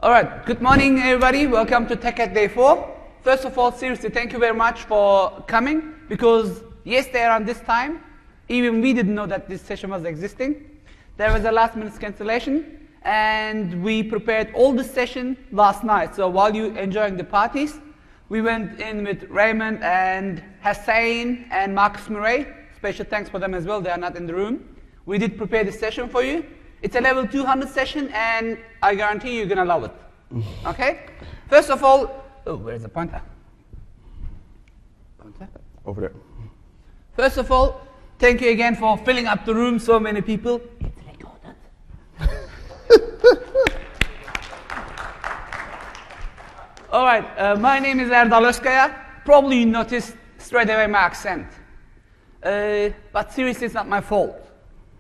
All right, good morning, everybody. Welcome to TechEd Day 4. First of all, seriously, thank you very much for coming, because yesterday around this time, even we didn't know that this session was existing. There was a last-minute cancellation, and we prepared all the session last night. So while you enjoying the parties, we went in with Raymond and Hussein and Marcus Murray. Special thanks for them as well. They are not in the room. We did prepare the session for you. It's a level 200 session, and I guarantee you're going to love it. Okay? First of all, oh, where's the pointer? Pointer? Over there. First of all, thank you again for filling up the room, so many people. It's recorded. All right, my name is Erdal Özkaya. Probably you noticed straight away my accent. But seriously, it's not my fault.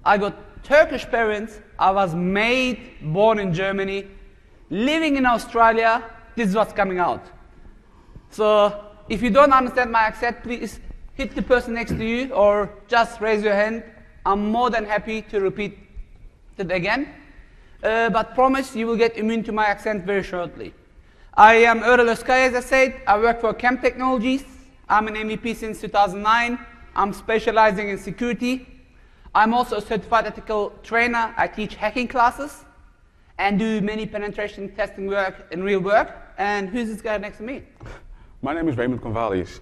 I got Turkish parents. I was born in Germany, living in Australia. This is what's coming out. So if you don't understand my accent, please hit the person next to you or just raise your hand. I'm more than happy to repeat it again. But promise you will get immune to my accent very shortly. I am Erdal Özkaya, as I said. I work for Camp Technologies. I'm an MVP since 2009. I'm specializing in security. I'm also a certified ethical trainer. I teach hacking classes and do many penetration testing work in real work. And who's this guy next to me? My name is Raymond Convalius.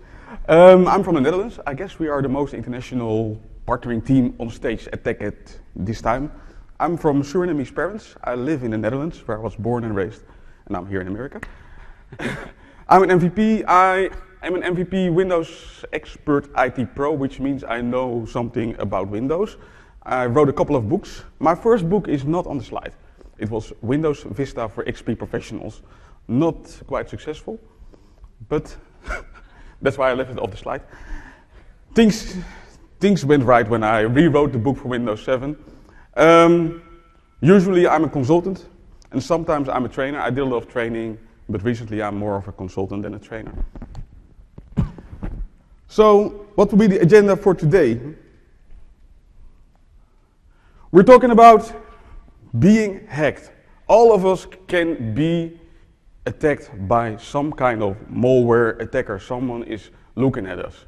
I'm from the Netherlands. I guess we are the most international partnering team on stage at TechEd this time. I'm from Surinamese parents. I live in the Netherlands, where I was born and raised, and I'm here in America. I'm an MVP. I'm an MVP Windows Expert IT Pro, which means I know something about Windows. I wrote a couple of books. My first book is not on the slide. It was Windows Vista for XP Professionals. Not quite successful, but that's why I left it off the slide. Things went right when I rewrote the book for Windows 7. Usually I'm a consultant, and sometimes I'm a trainer. I did a lot of training, but recently I'm more of a consultant than a trainer. So, what will be the agenda for today? We're talking about being hacked. All of us can be attacked by some kind of malware attacker. Someone is looking at us.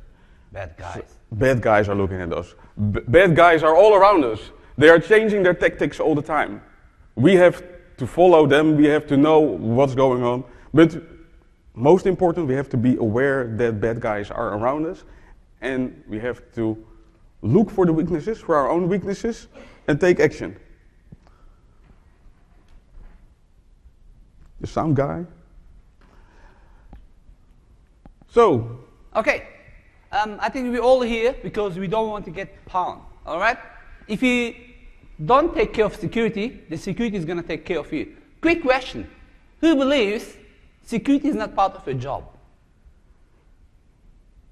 Bad guys. Bad guys are looking at us. Bad guys are all around us. They are changing their tactics all the time. We have to follow them. We have to know what's going on. But most important, we have to be aware that bad guys are around us, and we have to look for the weaknesses, for our own weaknesses, and take action. The sound guy. So. Okay, I think we're all here because we don't want to get pwned, all right? If you don't take care of security, the security is going to take care of you. Quick question, who believes security is not part of your job?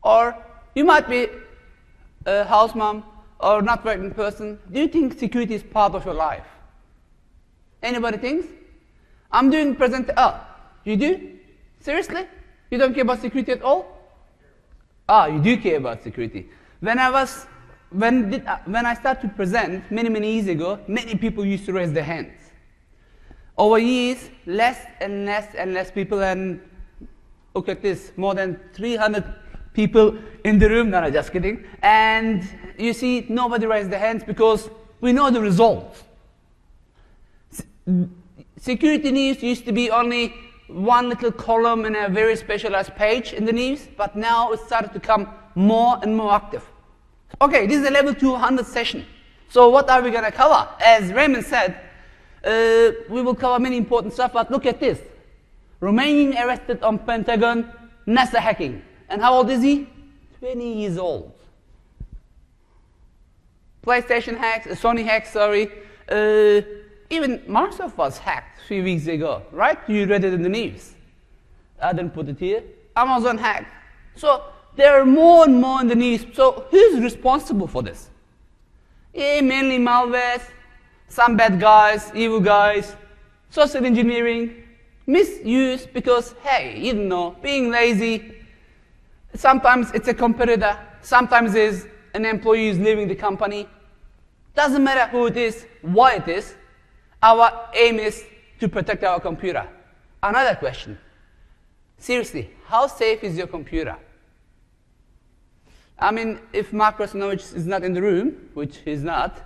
Or you might be a house mom or not working person. Do you think security is part of your life? Anybody thinks? I'm doing present. Oh, you do? Seriously? You don't care about security at all? Ah, you do care about security. When I started to present many years ago, many people used to raise their hands. Over years, less and less people, and look at this, more than 300 people in the room. No, I'm just kidding. And you see, nobody raised their hands because we know the results. Security news used to be only one little column in a very specialized page in the news, but now it started to become more and more active. Okay, this is a level 200 session. So what are we going to cover? As Raymond said, we will cover many important stuff, but look at this. Romanian arrested on Pentagon, NASA hacking. And how old is he? 20 years old. PlayStation hacks, Sony hacks, sorry. Even Microsoft was hacked a few weeks ago, right? You read it in the news. I didn't put it here. Amazon hacked. So there are more and more in the news. So who's responsible for this? Yeah, mainly malwares, some bad guys, evil guys, social engineering, misuse because, hey, you don't know, being lazy. Sometimes it's a competitor. Sometimes it's an employee who's leaving the company. Doesn't matter who it is, why it is. Our aim is to protect our computer. another question. Seriously, how safe is your computer? I mean, if Mark Krasnovich is not in the room, which he's not,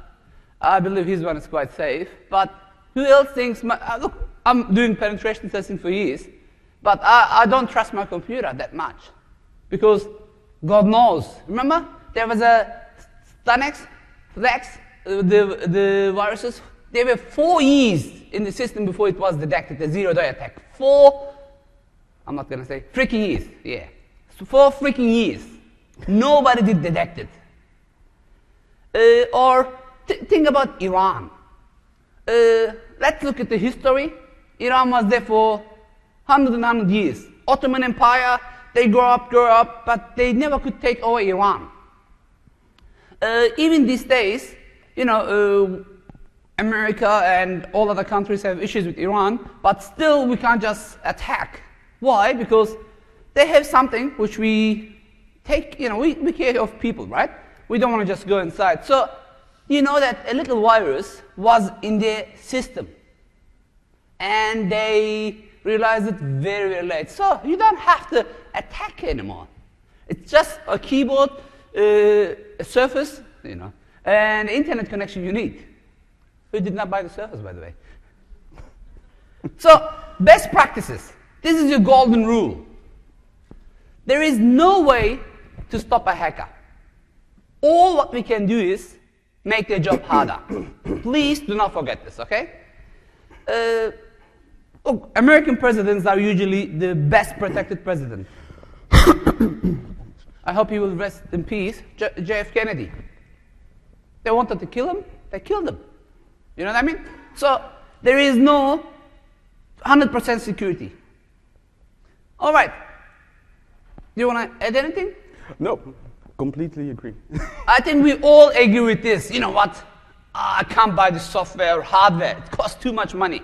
I believe his one is quite safe. But who else thinks, look, I'm doing penetration testing for years, but I don't trust my computer that much. Because God knows. Remember, there was a Stanex, Flex, the viruses, they were 4 years in the system before it was detected, the zero-day attack. I'm not going to say, freaking years, yeah. So 4 freaking years. Nobody did detect it. Think about Iran. Let's look at the history. Iran was there for 100 years. Ottoman Empire, they grow up, but they never could take over Iran. Even these days, America and all other countries have issues with Iran, but still we can't just attack. Why? Because they have something which we take, we care of people, right? We don't want to just go inside. So, you know that a little virus was in their system. And they realized it very, very late. So, you don't have to attack anymore. It's just a keyboard, a Surface, and internet connection you need. We did not buy the Surface, by the way. So, best practices. This is your golden rule. There is no way to stop a hacker. All what we can do is make their job harder. Please do not forget this, okay? Look, American presidents are usually the best protected president. I hope he will rest in peace. JF Kennedy. They wanted to kill him, they killed him. You know what I mean? So there is no 100% security. All right. Do you want to add anything? No, completely agree. I think we all agree with this. You know what? I can't buy the software or hardware. It costs too much money.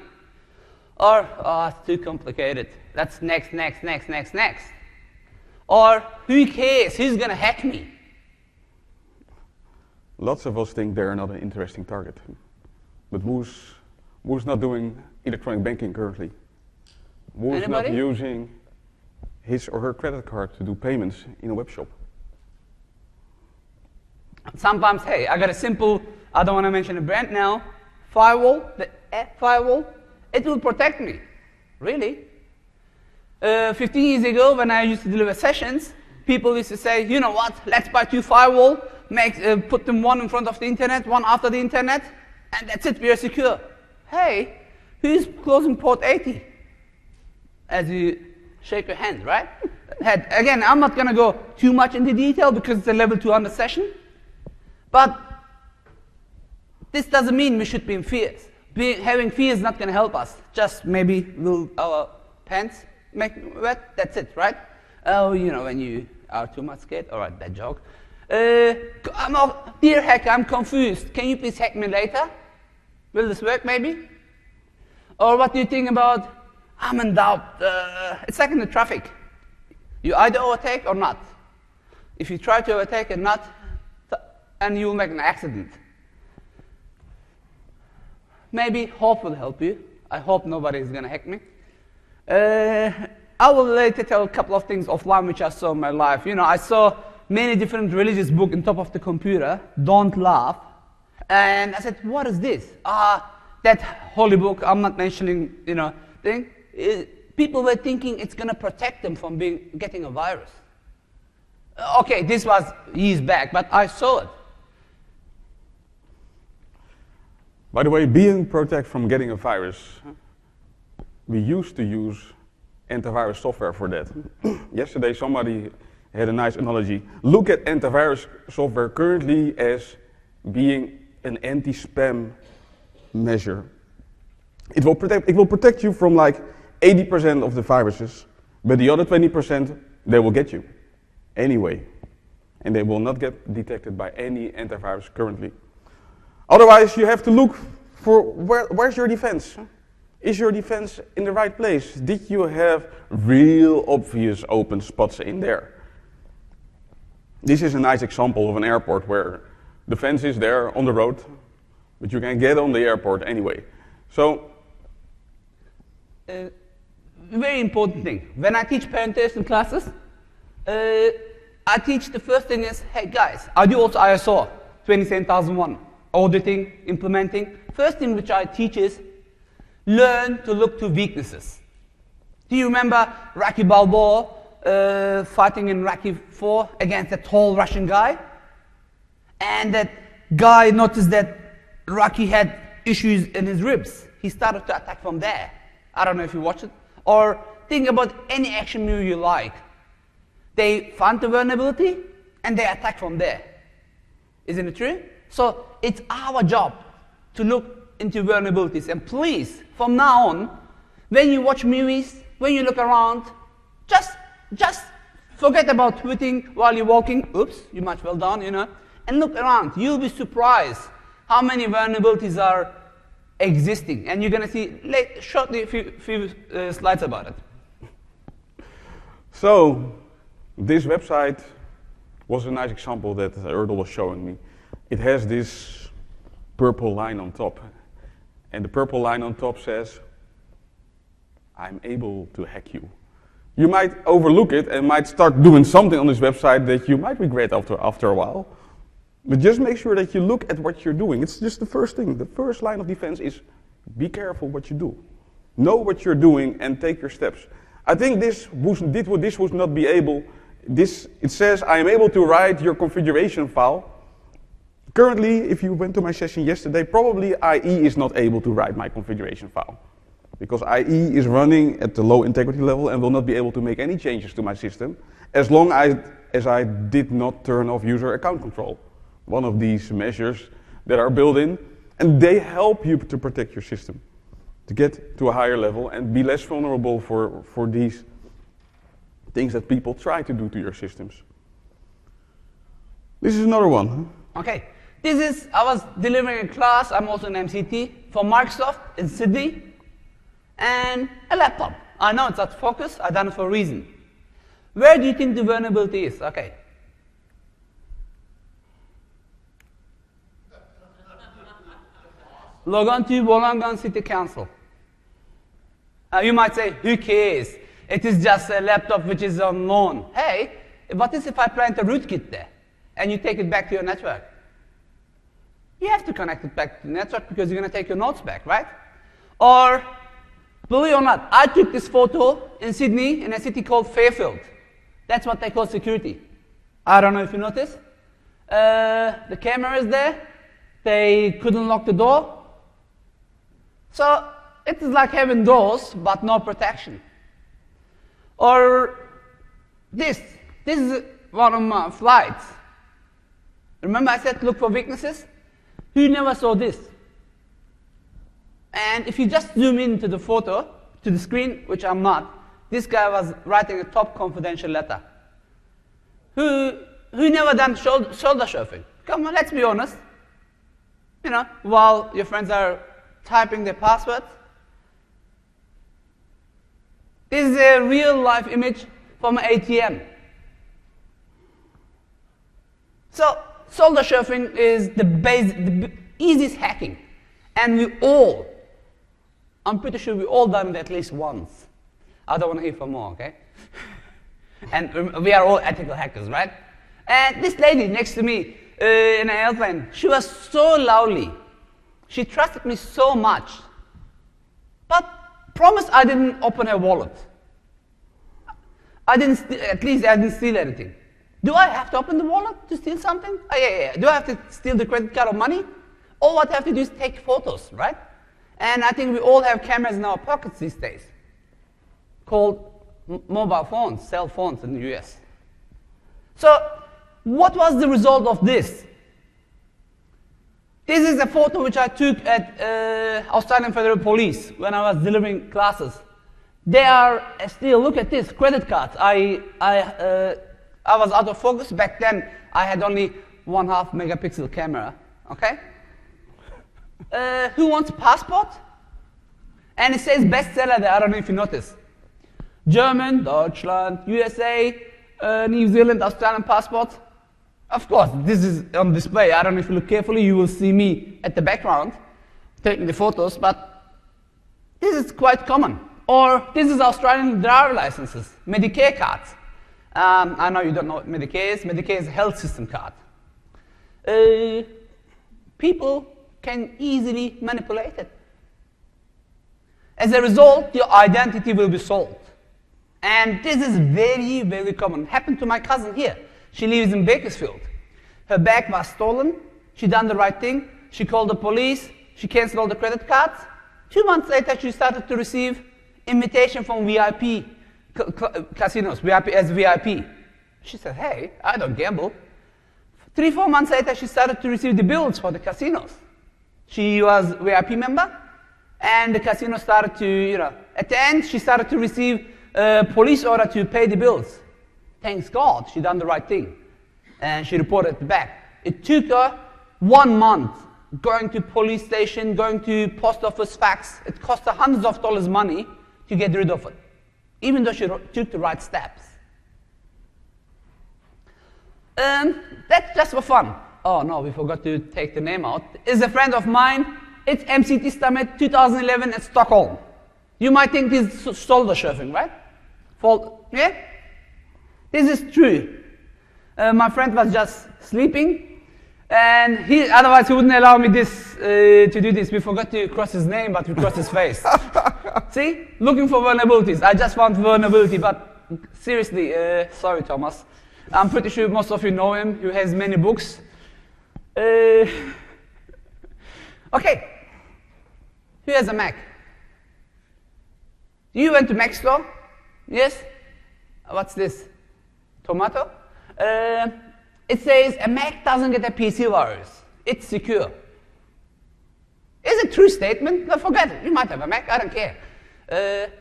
Or, it's too complicated. That's next. Or, who cares? Who's going to hack me? Lots of us think they're not an interesting target. But who's not doing electronic banking currently? Who's Anybody? not using his or her credit card to do payments in a web shop? Sometimes, hey, I got a simple, I don't want to mention a brand now, firewall, the firewall, it will protect me. Really? 15 years ago, when I used to deliver sessions, people used to say, you know what, let's buy 2 firewall, put them one in front of the internet, one after the internet, and that's it, we are secure. Hey, who's closing port 80? As you shake your hand, right? Again, I'm not going to go too much into detail because it's a level 200 session. But this doesn't mean we should be in fears. Having fear is not going to help us. Just maybe will our pants make wet, that's it, right? Oh, when you are too much scared. All right, that joke. Dear hacker, I'm confused. Can you please hack me later? Will this work, maybe? Or what do you think about, I'm in doubt. It's like in the traffic. You either overtake or not. If you try to overtake and not, and you will make an accident. Maybe hope will help you. I hope nobody is going to hack me. I will later tell a couple of things offline which I saw in my life. I saw many different religious books on top of the computer. Don't laugh. And I said, what is this? That holy book, I'm not mentioning, thing. People were thinking it's going to protect them from getting a virus. Okay, this was years back, but I saw it. By the way, being protected from getting a virus, we used to use antivirus software for that. Yesterday somebody had a nice analogy. Look at antivirus software currently as being an anti-spam measure. It will protect you from like 80% of the viruses, but the other 20%, they will get you anyway. And they will not get detected by any antivirus currently. Otherwise, you have to look for where's your defense? Is your defense in the right place? Did you have real obvious open spots in there? This is a nice example of an airport where the fence is there on the road, but you can get on the airport anyway. So, very important thing. When I teach penetration classes, I teach the first thing is, hey guys, I do also ISO 27001, auditing, implementing. First thing which I teach is learn to look to weaknesses. Do you remember Rocky Balboa fighting in Rocky 4 against a tall Russian guy? And that guy noticed that Rocky had issues in his ribs. He started to attack from there. I don't know if you watched it. Or think about any action movie you like. They find the vulnerability and they attack from there. Isn't it true? So it's our job to look into vulnerabilities. And please, from now on, when you watch movies, when you look around, just forget about tweeting while you're walking. Oops, you might well done, and look around. You'll be surprised how many vulnerabilities are existing. And you're going to see shortly a few slides about it. So, this website was a nice example that Erdal was showing me. It has this purple line on top. And the purple line on top says, I'm able to hack you. You might overlook it and might start doing something on this website that you might regret after a while. But just make sure that you look at what you're doing. It's just the first thing. The first line of defense is be careful what you do. Know what you're doing and take your steps. I think this would not be able. It says I am able to write your configuration file. Currently, if you went to my session yesterday, probably IE is not able to write my configuration file. Because IE is running at the low integrity level and will not be able to make any changes to my system as long as I did not turn off user account control. One of these measures that are built in, and they help you to protect your system, to get to a higher level and be less vulnerable for these things that people try to do to your systems. This is another one. Okay, I was delivering a class, I'm also an MCT, for Microsoft in Sydney, and a laptop. I know it's out of focus, I've done it for a reason. Where do you think the vulnerability is? Okay. Log on to Wollongong City Council. You might say, who cares? It is just a laptop which is on loan. Hey, what is if I plant a rootkit there and you take it back to your network? You have to connect it back to the network because you're going to take your notes back, right? Or, believe it or not, I took this photo in Sydney in a city called Fairfield. That's what they call security. I don't know if you noticed. The camera is there. They couldn't lock the door. So it is like having doors, but no protection. Or this is one of my flights. Remember I said look for weaknesses? Who never saw this? And if you just zoom into the photo, to the screen, which I'm not, this guy was writing a top confidential letter. Who never done shoulder surfing? Come on, let's be honest. While your friends are typing their passwords. This is a real life image from an ATM. So, shoulder surfing is the easiest hacking. And I'm pretty sure we all done it at least once. I don't want to hear for more, okay? And we are all ethical hackers, right? And this lady next to me in an airplane, she was so lovely. She trusted me so much. But promise I didn't open her wallet. At least I didn't steal anything. Do I have to open the wallet to steal something? Oh, yeah. Do I have to steal the credit card or money? All what I have to do is take photos, right? And I think we all have cameras in our pockets these days, called mobile phones, cell phones in the US. So, what was the result of this? This is a photo which I took at Australian Federal Police when I was delivering classes. They are still, look at this, credit cards. I was out of focus. Back then, I had only 1.5 megapixel camera, okay? Who wants a passport? And it says bestseller there, I don't know if you noticed. German, Deutschland, USA, New Zealand, Australian passports. Of course, this is on display. I don't know if you look carefully, you will see me at the background taking the photos, but this is quite common. Or this is Australian driver licenses, Medicare cards. I know you don't know what Medicare is. Medicare is a health system card. People can easily manipulate it. As a result, your identity will be sold. And this is very, very common. Happened to my cousin here. She lives in Bakersfield. Her bag was stolen. She done the right thing. She called the police. She canceled all the credit cards. 2 months later, she started to receive invitation from VIP casinos, VIP as VIP. She said, hey, I don't gamble. 3-4 months later, she started to receive the bills for the casinos. She was a VIP member, and the casino started to, at the end, she started to receive a police order to pay the bills. Thanks God, she done the right thing. And she reported it back. It took her 1 month going to police station, going to post office fax. It cost her hundreds of dollars money to get rid of it, even though she took the right steps. That's just for fun. Oh no, we forgot to take the name out. It's a friend of mine. It's MCT Summit 2011 at Stockholm. You might think this is shoulder surfing, right? Yeah? This is true. My friend was just sleeping, and otherwise he wouldn't allow me to do this. We forgot to cross his name, but we crossed his face. See? Looking for vulnerabilities. I just found vulnerability, but seriously, sorry, Thomas. I'm pretty sure most of you know him. He has many books. Okay. Who has a Mac? You went to Mac store? Yes? What's this? Tomato? It says a Mac doesn't get a PC virus. It's secure. Is it a true statement? No, forget it. You might have a Mac. I don't care.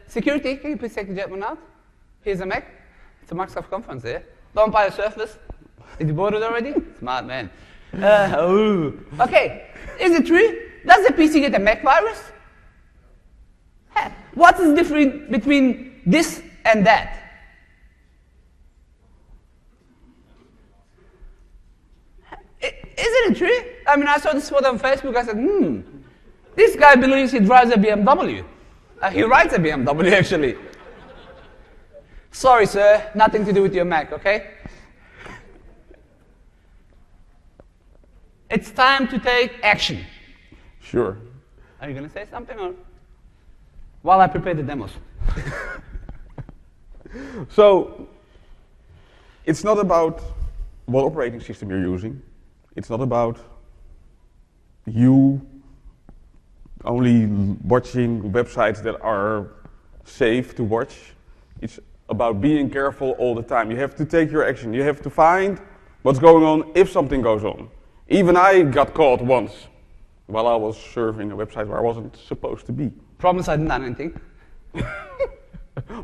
Security, can you please take the gentleman out? Here's a Mac. It's a Microsoft conference here. Don't buy a Surface. Did you bought it already? Smart man. Okay, is it true? Does the PC get a Mac virus? What is the difference between this and that? Isn't it true? I mean, I saw this photo on Facebook. I said, this guy believes he drives a BMW. He rides a BMW, actually. Sorry, sir, nothing to do with your Mac, okay? It's time to take action. Sure. Are you going to say something, or while I prepare the demos? So, it's not about what operating system you're using. It's not about you only watching websites that are safe to watch. It's about being careful all the time. You have to take your action. You have to find what's going on if something goes on. Even I got caught once while I was surfing a website where I wasn't supposed to be. Promise I didn't do anything.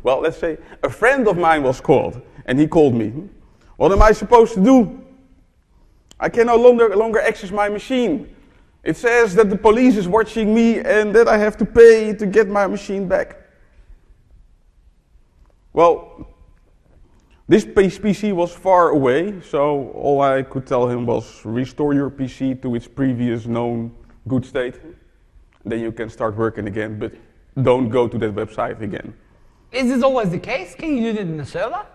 Well, let's say a friend of mine was caught and he called me. What am I supposed to do? I can no longer access my machine. It says that the police is watching me and that I have to pay to get my machine back. Well, this PC was far away, so all I could tell him was restore your PC to its previous known good state. Then you can start working again, but don't go to that website again. Is this always the case? Can you do it in a server?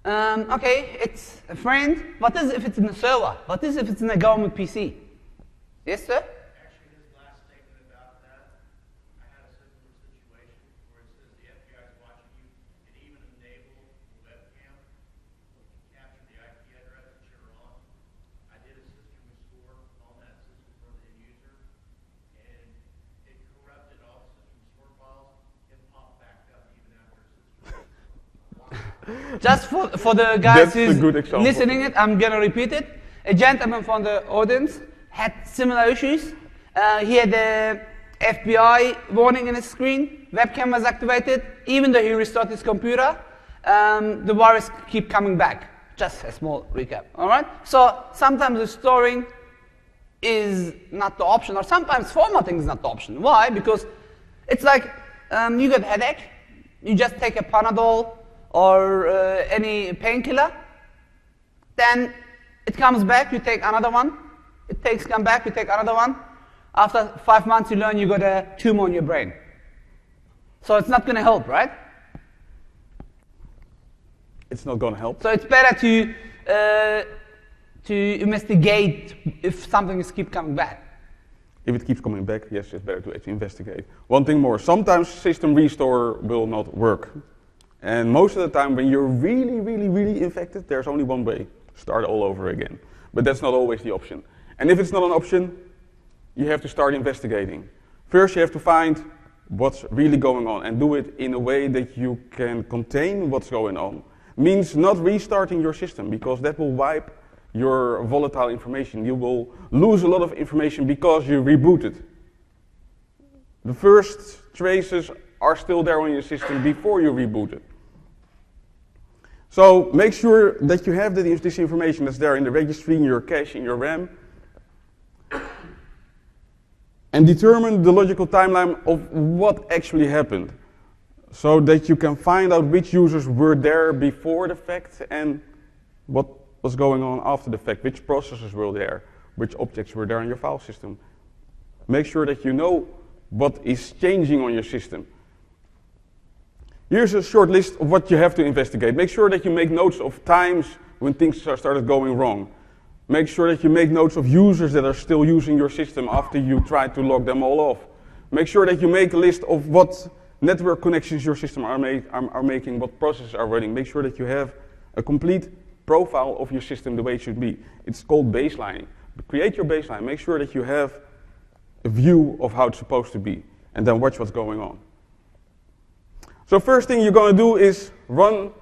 Okay, it's a friend. What is if it's in a server? What is if it's in a government PC? Yes, sir? Actually, his last statement about that, I had a similar situation where it says the FBI is watching you and even enable the webcam to capture the IP address that you're on. I did a system restore on that system for the end user, and it corrupted all the system restore files. It popped back up even after system. Just for the guys That's a good example. listening it, I'm gonna repeat it. A gentleman from the audience had similar issues. He had the FBI warning in his screen. Webcam was activated. Even though he restored his computer, the virus keep coming back. Just a small recap, all right? So sometimes restoring is not the option, or sometimes formatting is not the option. Why? Because it's like you got a headache, you just take a Panadol or any painkiller, then it comes back, you take another one, come back, you take another one. After 5 months, you learn you got a tumor in your brain. So it's not going to help, right? It's not going to help. So it's better to investigate if something is keep coming back. If it keeps coming back, yes, it's better to actually investigate. One thing more, sometimes system restore will not work. And most of the time when you're really, really, really infected, there's only one way, start all over again. But that's not always the option. And if it's not an option, you have to start investigating. First, you have to find what's really going on and do it in a way that you can contain what's going on. Means not restarting your system, because that will wipe your volatile information. You will lose a lot of information because you rebooted. The first traces are still there on your system before you rebooted. So make sure that you have this information that's there in the registry, in your cache, in your RAM. And determine the logical timeline of what actually happened, so that you can find out which users were there before the fact and what was going on after the fact, which processes were there, which objects were there in your file system. Make sure that you know what is changing on your system. Here's a short list of what you have to investigate. Make sure that you make notes of times when things started going wrong. Make sure that you make notes of users that are still using your system after you try to log them all off. Make sure that you make a list of what network connections your system are making, what processes are running. Make sure that you have a complete profile of your system the way it should be. It's called baselining. Create your baseline. Make sure that you have a view of how it's supposed to be, and then watch what's going on. So first thing you're going to do is run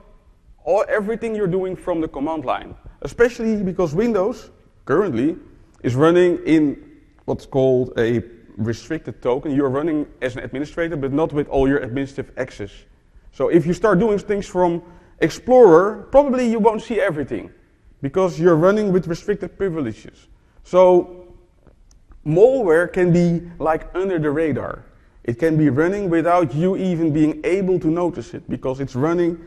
everything you're doing from the command line, especially because Windows currently is running in what's called a restricted token. You're running as an administrator, but not with all your administrative access. So if you start doing things from Explorer, probably you won't see everything, because you're running with restricted privileges. So malware can be like under the radar. It can be running without you even being able to notice it, because it's running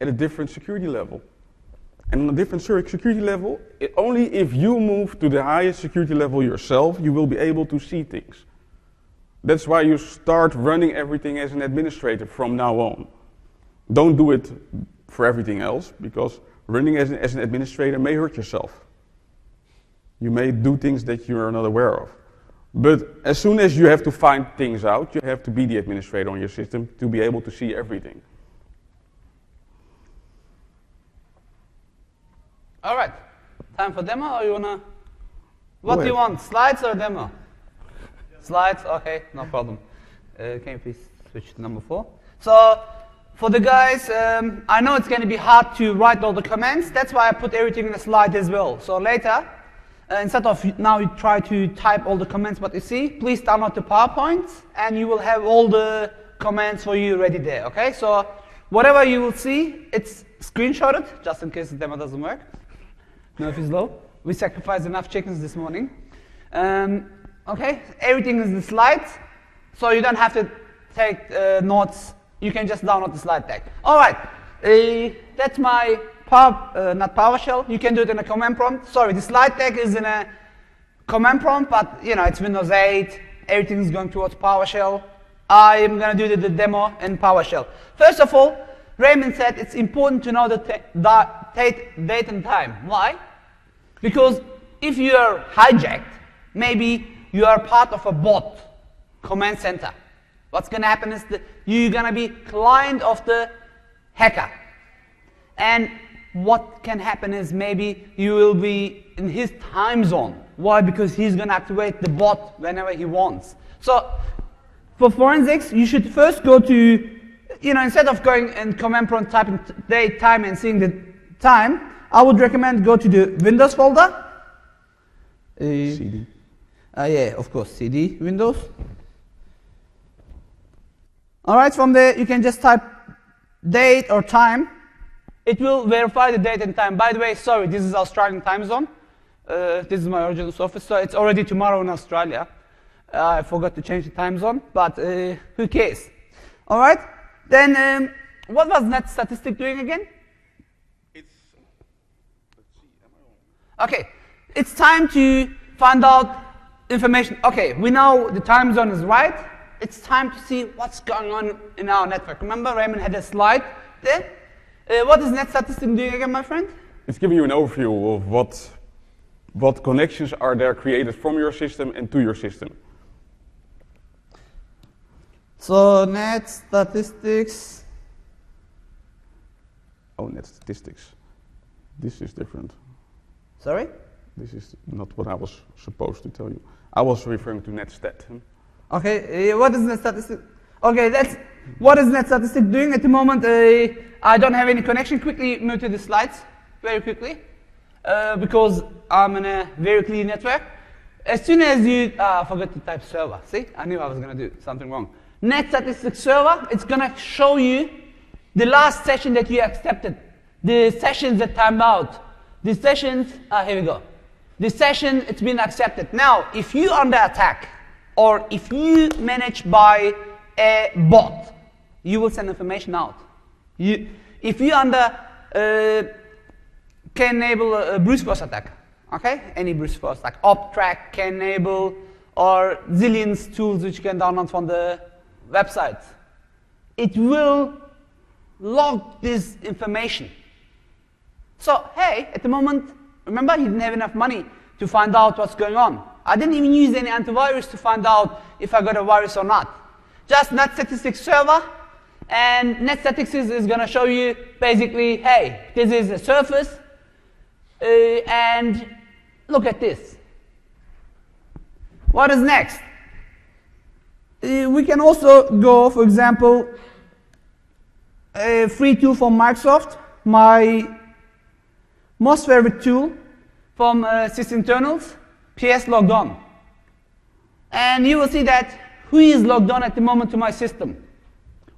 at a different security level. And on a different security level, only if you move to the highest security level yourself, you will be able to see things. That's why you start running everything as an administrator from now on. Don't do it for everything else, because running as an administrator may hurt yourself. You may do things that you are not aware of. But as soon as you have to find things out, you have to be the administrator on your system to be able to see everything. All right, time for demo, or you wanna? What do you want, slides or demo? Slides, okay, no problem. Can you please switch to number 4? So, for the guys, I know it's going to be hard to write all the comments. That's why I put everything in a slide as well. So later, instead of now you try to type all the comments what you see, please download the PowerPoint, and you will have all the comments for you ready there, okay? So whatever you will see, it's screenshotted, just in case the demo doesn't work. Nerf is low. We sacrificed enough chickens this morning. Okay, everything is in the slides, so you don't have to take notes. You can just download the slide deck. All right, that's my not PowerShell. You can do it in a command prompt. Sorry, the slide deck is in a command prompt, but you know, it's Windows 8. Everything is going towards PowerShell. I am going to do the demo in PowerShell. First of all, Raymond said it's important to know the date and time. Why? Because if you are hijacked, maybe you are part of a bot command center. What's going to happen is that you're going to be client of the hacker. And what can happen is maybe you will be in his time zone. Why? Because he's going to activate the bot whenever he wants. So for forensics, you should first go to, instead of going in command prompt typing date, time, and seeing the time, I would recommend go to the Windows folder. CD. Yeah, of course, CD, Windows. All right, from there you can just type date or time. It will verify the date and time. By the way, sorry, this is Australian time zone. This is my original office, so it's already tomorrow in Australia. I forgot to change the time zone, but who cares? All right, then what was net statistic doing again? Let's see, am I on? Okay, it's time to find out information. Okay, we know the time zone is right. it's time to see what's going on in our network. Remember, Raymond had a slide there? What is net statistic doing again, my friend? It's giving you an overview of what connections are there created from your system and to your system. So net statistics. Oh, net statistics. This is different. Sorry? This is not what I was supposed to tell you. I was referring to netstat. Okay, what is net statistic? Okay, that's what is net statistic doing at the moment. I don't have any connection. Quickly move to the slides, very quickly, because I'm in a very clean network. As soon as you forgot to type server, see, I knew I was going to do something wrong. Net statistics server, it's going to show you the last session that you accepted, the sessions that timed out, the sessions. Here we go. The session, it's been accepted. Now, if you under attack, or if you managed by a bot, you will send information out. If you under can enable a brute force attack, okay? Any brute force attack, OpTrack, can enable, or zillions tools which you can download from the website. It will log this information. So, hey, at the moment, remember, he didn't have enough money to find out what's going on. I didn't even use any antivirus to find out if I got a virus or not. Just net statistics server, and net statistics is going to show you basically, hey, this is a surface, and look at this. What is next? We can also go, for example, a free tool from Microsoft, my most favorite tool from sysinternals, PS logged on. And you will see that who is logged on at the moment to my system.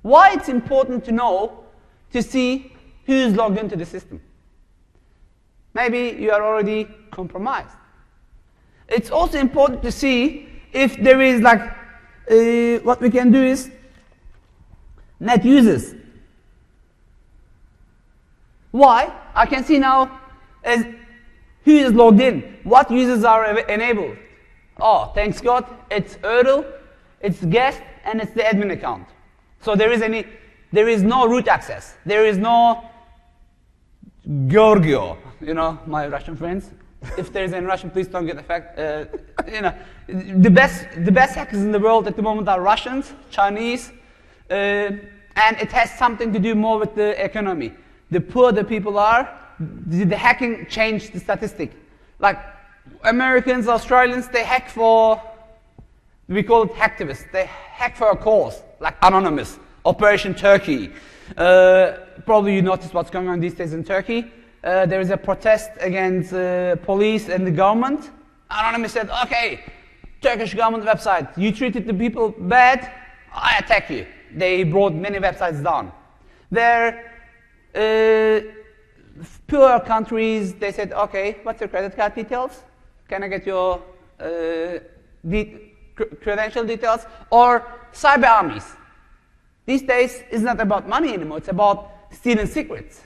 Why it's important to know to see who is logged into the system. Maybe you are already compromised. It's also important to see if there is like, what we can do is net users. Why? I can see now as who is logged in, what users are enabled. Oh, thanks God, it's URL, it's guest, and it's the admin account. So there is no root access. There is no Georgio, you know, my Russian friends. If there is any Russian, please don't get affected. You know, the best hackers in the world at the moment are Russians, Chinese, and it has something to do more with the economy. The poor the people are, the hacking changed the statistic. Like Americans, Australians, they hack for, we call it hacktivists. They hack for a cause, like Anonymous, Operation Turkey. Probably you noticed what's going on these days in Turkey. There is a protest against police and the government. Anonymous said, okay, Turkish government website, you treated the people bad, I attack you. They brought many websites down. They're poor countries, they said, okay, what's your credit card details? Can I get your credential details? Or cyber armies. These days, it's not about money anymore, it's about stealing secrets.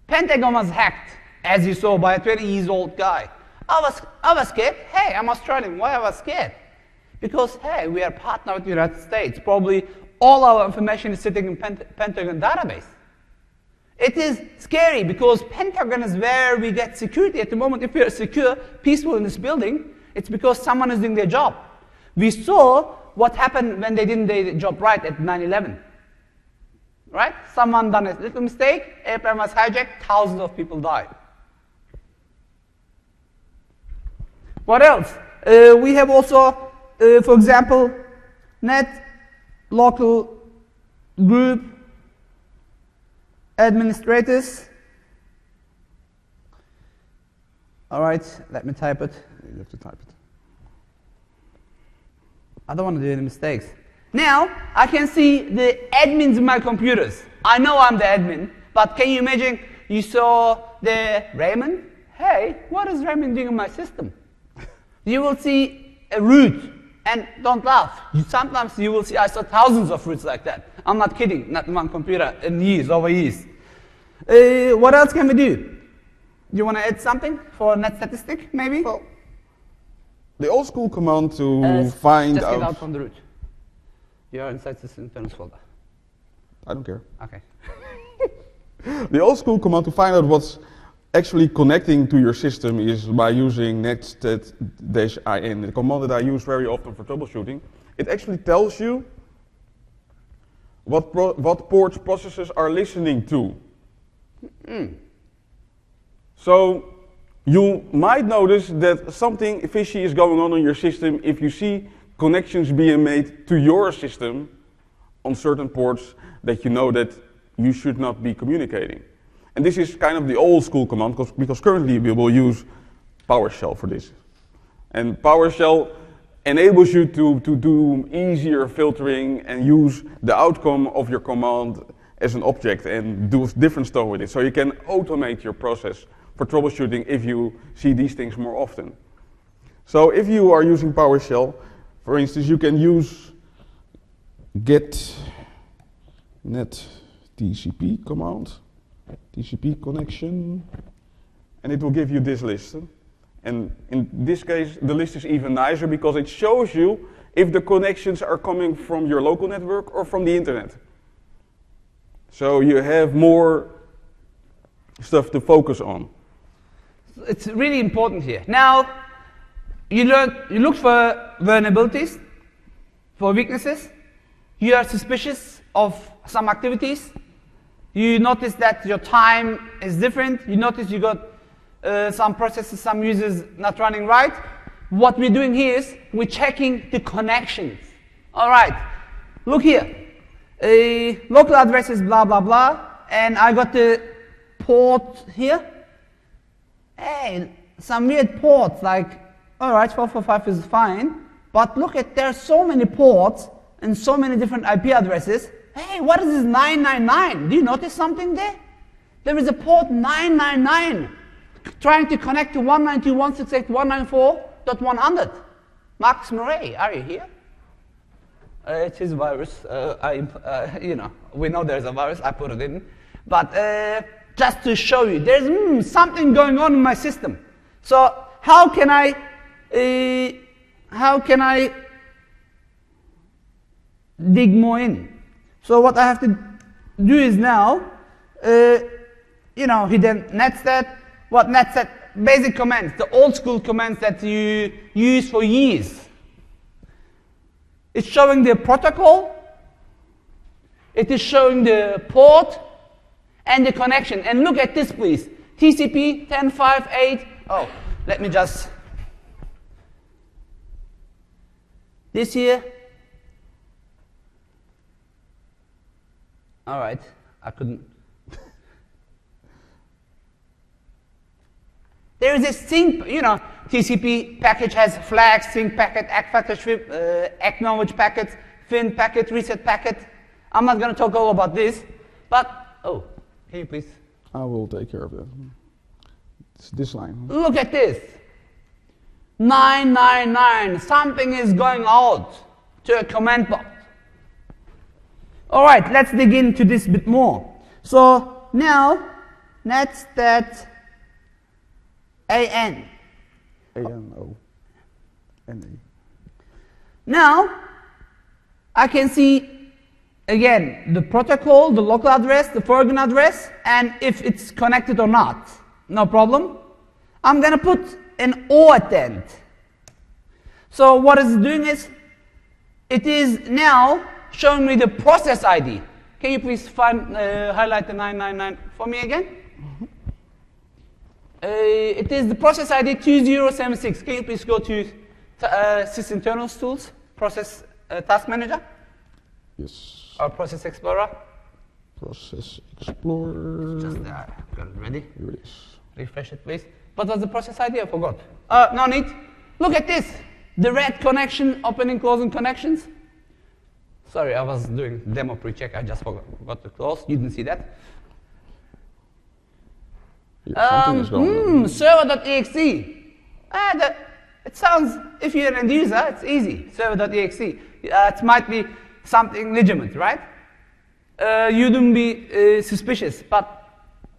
Pentagon was hacked, as you saw, by a 20-year-old guy. I was scared. Hey, I'm Australian. Why I was scared? Because, hey, we are partner with the United States. Probably all our information is sitting in Pentagon database. It is scary because Pentagon is where we get security at the moment. If we are secure, peaceful in this building, it's because someone is doing their job. We saw what happened when they didn't do their job right at 9/11. Right? Someone done a little mistake, airplane was hijacked, thousands of people died. What else? We have also, for example, net local group administrators. All right, let me type it. You have to type it. I don't want to do any mistakes. Now, I can see the admins in my computers. I know I'm the admin, but can you imagine you saw the Raymond? Hey, what is Raymond doing in my system? You will see a root, and don't laugh. Sometimes you will see, I saw thousands of roots like that. I'm not kidding, not in one computer, in years, over years. What else can we do? You want to add something for net statistic, maybe? Well, the old school command to find just out. get out from the root. You're inside this internals folder. I don't care. Okay. The old school command to find out what's actually connecting to your system is by using netstat-in, the command that I use very often for troubleshooting. It actually tells you what ports processes are listening to. So you might notice that something fishy is going on your system if you see connections being made to your system on certain ports that you know that you should not be communicating. And this is kind of the old school command because currently we will use PowerShell for this. And PowerShell enables you to do easier filtering and use the outcome of your command as an object and do different stuff with it. So you can automate your process for troubleshooting if you see these things more often. So if you are using PowerShell, for instance, you can use get net TCP command, TCP connection, and it will give you this list. And in this case, the list is even nicer because it shows you if the connections are coming from your local network or from the internet. So you have more stuff to focus on. It's really important here. Now, you look for vulnerabilities, for weaknesses. You are suspicious of some activities. You notice that your time is different. You notice you got some processes, some users not running right. What we're doing here is we're checking the connections. All right, look here. Local address is blah, blah, blah. And I got the port here. Hey, some weird ports like, all right, 445 is fine. But look at, there are so many ports and so many different IP addresses. Hey, what is this 999? Do you notice something there? There is a port 999 trying to connect to 192.168.194.100. Max Murray, are you here? It is a virus. We know there's a virus. I put it in. But just to show you, there's something going on in my system. So how can I dig more in? So what I have to do is now, hidden netstat. What netstat? Basic commands, the old school commands that you use for years. It's showing the protocol. It is showing the port and the connection. And look at this, please. TCP 10.5.8. Oh, let me just. This here. All right, I couldn't. There is a sync, TCP package has flags, sync packet, acknowledge packet, fin packet, reset packet. I'm not going to talk all about this, but, can you please? I will take care of that. It's this line. Look at this. 999, something is going out to a command box. All right, let's dig into this a bit more. So now, netstat AN. A-N-O-N-E. Now, I can see, again, the protocol, the local address, the foreign address, and if it's connected or not. No problem. I'm going to put an O at the end. So what it's doing is, it is now showing me the process ID. Can you please highlight the 999 for me again? It is the process ID 2076. Can you please go to sysinternals tools, process task manager? Yes. Or process explorer? Process explorer. Just there. Got it ready. Here it is. Refresh it, please. What was the process ID? I forgot. No need. Look at this. The red connection, opening, closing connections. Sorry, I was doing demo pre-check. I just forgot to close. You didn't see that. Server.exe. It sounds, if you're an end user, it's easy. Server.exe. It might be something legitimate, right? You wouldn't be suspicious, but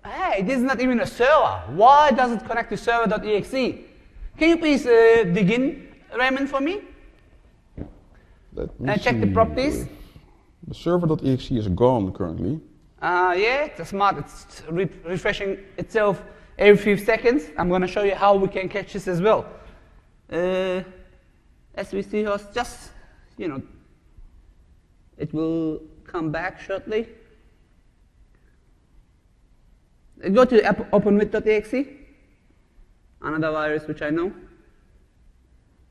hey, this is not even a server. Why does it connect to server.exe? Can you please dig in, Raymond, for me? Let me Check the see. properties. The server.exe is gone currently. Yeah, it's smart. It's refreshing itself every few seconds. I'm going to show you how we can catch this as well. SVC host, just, it will come back shortly. Go to openwith.exe, another virus which I know.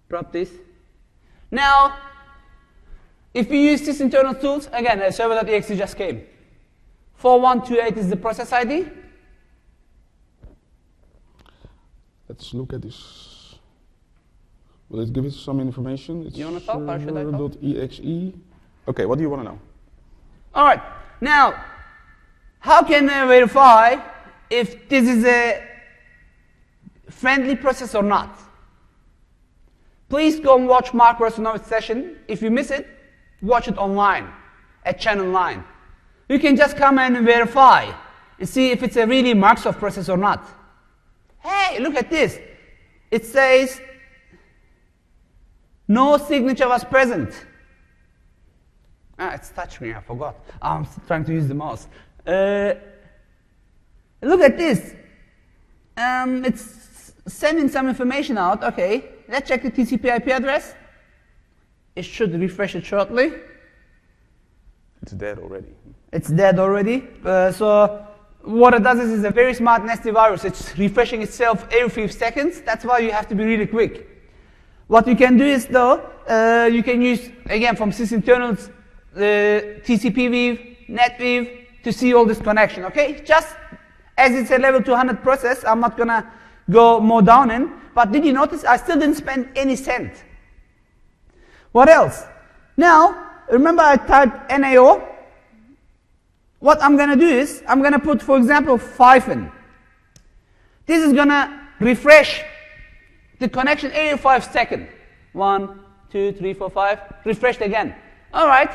Properties. Now, if you use this internal tools, again, server.exe just came. 4128 is the process ID. Let's look at this. Will it give us some information? It's you want to talk or should I talk? server.exe. Okay, what do you want to know? All right. Now, how can I verify if this is a friendly process or not? Please go and watch Mark Rosanovic's session. If you miss it, watch it online at channel 9. You can just come and verify and see if it's a really Microsoft process or not. Hey, look at this. It says no signature was present. It's touchscreen, I forgot. I'm trying to use the mouse. Look at this. It's sending some information out. Okay, let's check the TCP IP address. It should refresh it shortly. It's dead already. It's dead already. So what it does is a very smart nasty virus. It's refreshing itself every few seconds. That's why you have to be really quick. What you can do is though, you can use, again, from sysinternals, the TCP weave, NetWeave, to see all this connection, okay? Just as it's a level 200 process, I'm not gonna go more down in, but did you notice I still didn't spend any cent? What else? Now, remember I typed NAO? What I'm gonna do is, I'm gonna put, for example, -. This is gonna refresh the connection every 5 seconds. 1, 2, 3, 4, 5, refreshed again. All right,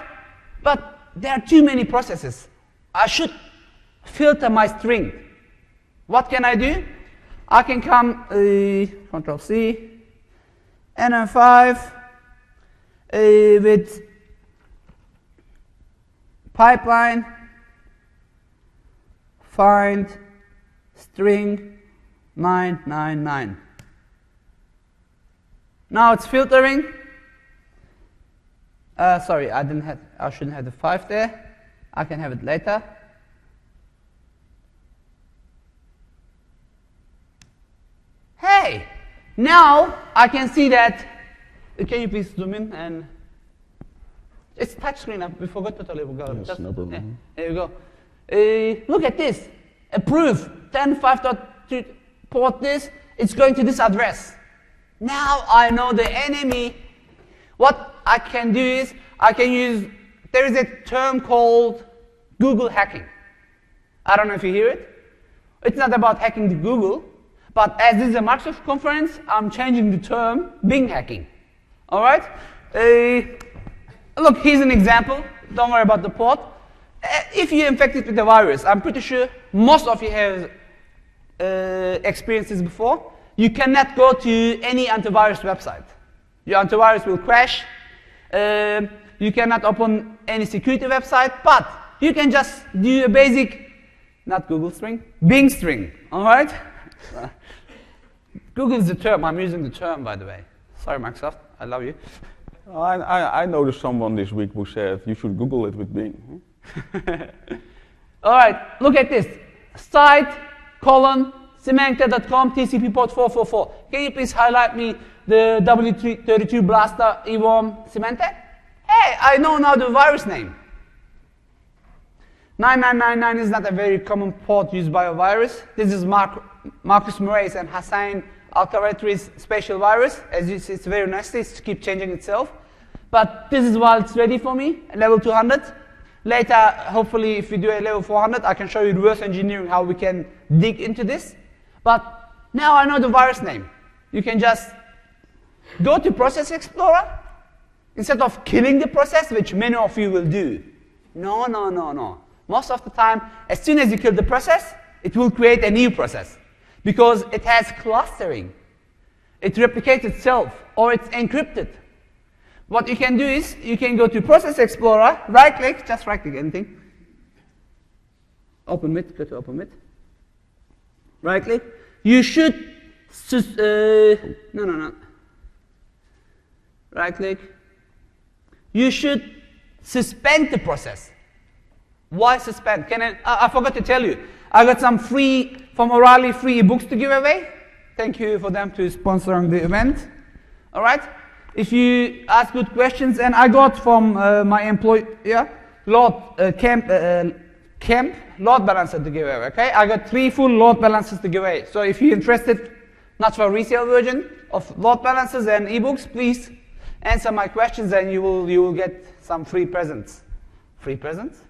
but there are too many processes. I should filter my string. What can I do? I can come, Control C, NR5 with pipeline, find string 999. Now it's filtering. Sorry, I shouldn't have the 5 there. I can have it later. Hey, now I can see that. Can you please zoom in and it's touchscreen. We forgot to tell you. Yes, no problem. Yeah, there you go. Look at this. Approve 10.5.2 port this. It's going to this address. Now I know the enemy. What I can do is I can use. There is a term called Google hacking. I don't know if you hear it. It's not about hacking the Google, but as this is a Microsoft conference, I'm changing the term Bing hacking. All right. Look, here's an example. Don't worry about the port. If you're infected with the virus, I'm pretty sure most of you have experienced this before. You cannot go to any antivirus website. Your antivirus will crash. You cannot open any security website, but you can just do a basic, not Google string, Bing string, all right? Google is the term. I'm using the term, by the way. Sorry, Microsoft. I love you. I noticed someone this week who said you should Google it with Bing. All right, look at this. Site, Symantec.com, TCP port 444. Can you please highlight me the W32 Blaster P0wn3d Symantec? Hey, I know now the virus name. 9999 is not a very common port used by a virus. This is Marcus Murray's and Hassan Al-Khawatri's special virus. As you see, it's very nasty. It keeps changing itself. But this is while it's ready for me, level 200. Later, hopefully, if we do a level 400, I can show you reverse engineering how we can dig into this. But now I know the virus name. You can just go to Process Explorer instead of killing the process, which many of you will do. No, no, no, no. Most of the time, as soon as you kill the process, it will create a new process because it has clustering. It replicates itself or it's encrypted. What you can do is, you can go to Process Explorer, right-click, just right-click anything. Open with, go to Open with. Right-click. You should, no. Right-click. You should suspend the process. Why suspend? I forgot to tell you. I got some free, from O'Reilly, free ebooks to give away. Thank you for them to sponsoring the event. All right? If you ask good questions, and I got from my employer, Camp load balancer to give away, okay? I got 3 full load balancers to give away. So if you're interested, not for resale version of load balancers and ebooks, please answer my questions and you will get some free presents. Free presents?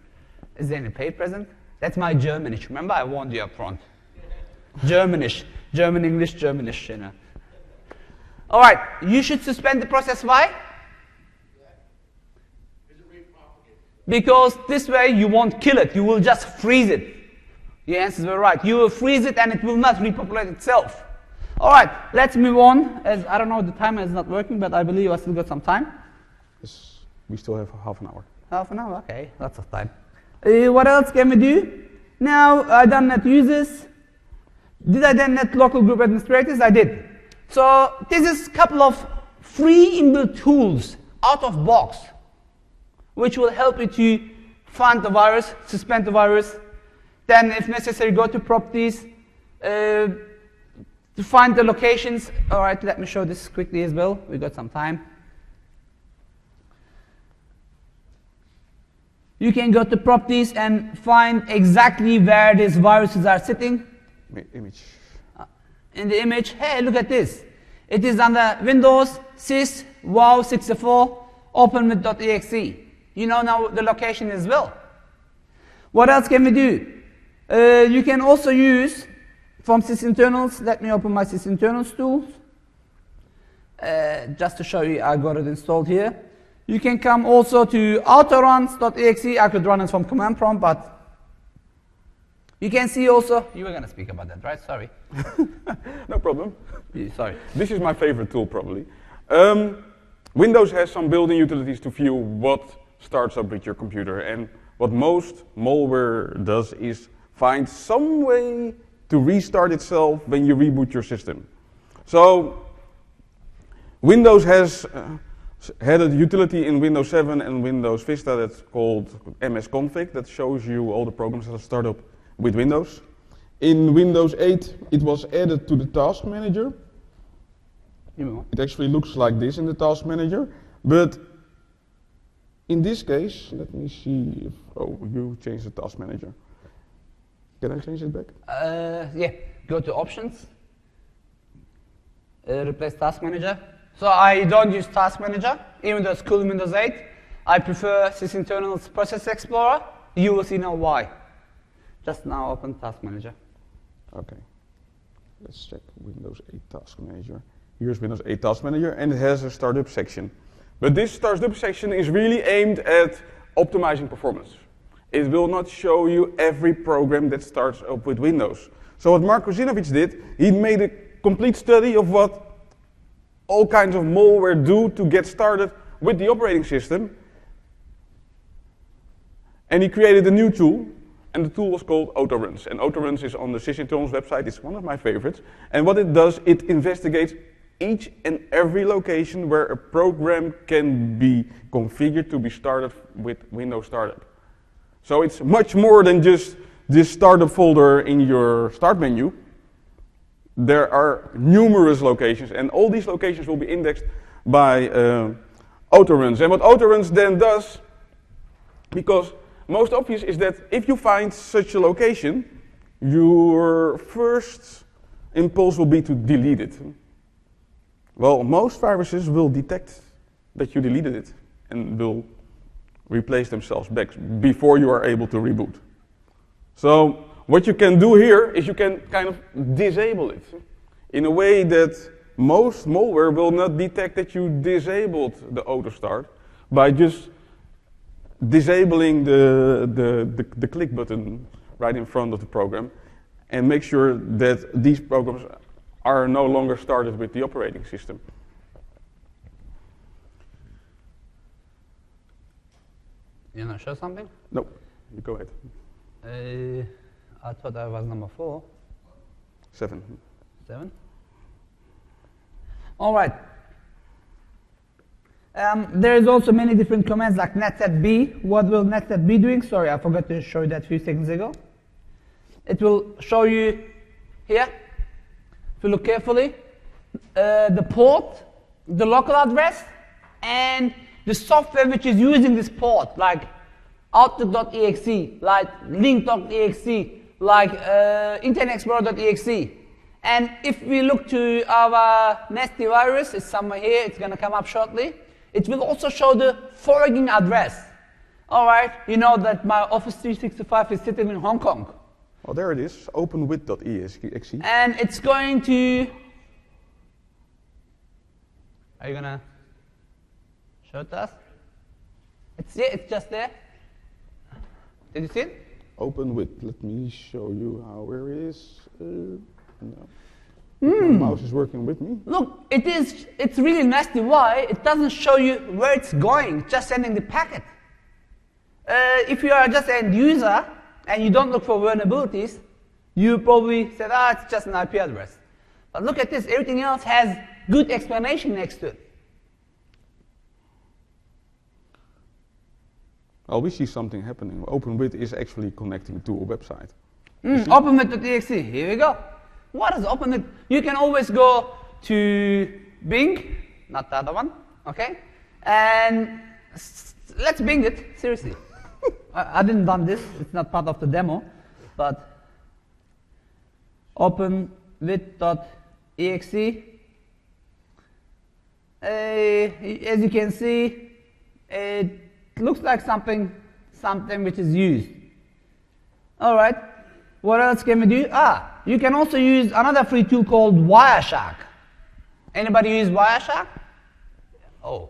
Is there any paid present? That's my Germanish. Remember, I warned you up front. Germanish. German, English, Germanish, you know. All right, you should suspend the process. Why? Because this way you won't kill it. You will just freeze it. Your answers were right. You will freeze it and it will not repopulate itself. All right, let's move on. As I don't know, the timer is not working, but I believe I still got some time. Yes, we still have half an hour. Half an hour, okay, lots of time. What else can we do? Now, I done net users. Did I then net local group administrators? I did. So this is a couple of free inbuilt tools out of box, which will help you to find the virus, suspend the virus, then if necessary go to properties, to find the locations. All right, let me show this quickly as well. We got some time. You can go to properties and find exactly where these viruses are sitting. Image. In the image, hey, look at this. It is under Windows, sys, wow 64, openwith.exe. You know now the location as well. What else can we do? You can also use from sysinternals. Let me open my sysinternals tools. Just to show you, I got it installed here. You can come also to autoruns.exe. I could run it from command prompt, but you can see also, you were going to speak about that, right? Sorry. No problem. Sorry. This is my favorite tool, probably. Windows has some built-in utilities to view what starts up with your computer. And what most malware does is find some way to restart itself when you reboot your system. So Windows has had a utility in Windows 7 and Windows Vista that's called msconfig that shows you all the programs that start up with Windows. In Windows 8, it was added to the task manager. It actually looks like this in the task manager, but in this case, let me see if, oh, you changed the task manager. Can I change it back? Yeah, go to options, replace task manager. So I don't use task manager, even though it's cool in Windows 8. I prefer sysinternals Process Explorer. You will see now why. Just now open task manager. Okay, let's check Windows 8 task manager. Here's Windows 8 task manager and it has a startup section. But this startup section is really aimed at optimizing performance. It will not show you every program that starts up with Windows. So what Mark Kozinovic did, he made a complete study of what all kinds of malware do to get started with the operating system. And he created a new tool, and the tool was called Autoruns. And Autoruns is on the sysinternals website. It's one of my favorites. And what it does, it investigates each and every location where a program can be configured to be started with Windows Startup. So it's much more than just this startup folder in your start menu. There are numerous locations, and all these locations will be indexed by Autoruns. And what Autoruns then does, because most obvious is that if you find such a location, your first impulse will be to delete it. Well, most viruses will detect that you deleted it and will replace themselves back before you are able to reboot. So what you can do here is you can kind of disable it in a way that most malware will not detect that you disabled the auto start by just disabling the click button right in front of the program and make sure that these programs are no longer started with the operating system. You want to show something? No, you go ahead. I thought I was number 4. 7. 7. All right. There is also many different commands like netsetb. What will netset be doing? Sorry, I forgot to show you that a few seconds ago. It will show you here, if you look carefully, the port, the local address, and the software which is using this port, like Outlook.exe, like Link.exe, like Internet Explorer.exe. And if we look to our nasty virus, it's somewhere here, it's going to come up shortly. It will also show the forwarding address. All right, you know that my Office 365 is sitting in Hong Kong. Oh, there it is, openwith.exe. And it's going to... Are you going to show it to us? It's just there. Did you see it? Openwith, let me show you how, where it is. No. My mouse is working with me. Look, it's really nasty. Why? It doesn't show you where it's going, it's just sending the packet. If you are just an end user and you don't look for vulnerabilities, you probably said, it's just an IP address. But look at this, everything else has good explanation next to it. Well, we see something happening. Openwith is actually connecting to a website. Openwith.exe, here we go. What is Openwith? You can always go to Bing, not the other one, okay? And let's Bing it, seriously. I didn't done this, it's not part of the demo, but openwith.exe. As you can see, it looks like something which is used. All right, what else can we do? You can also use another free tool called Wireshark. Anybody use Wireshark? Oh.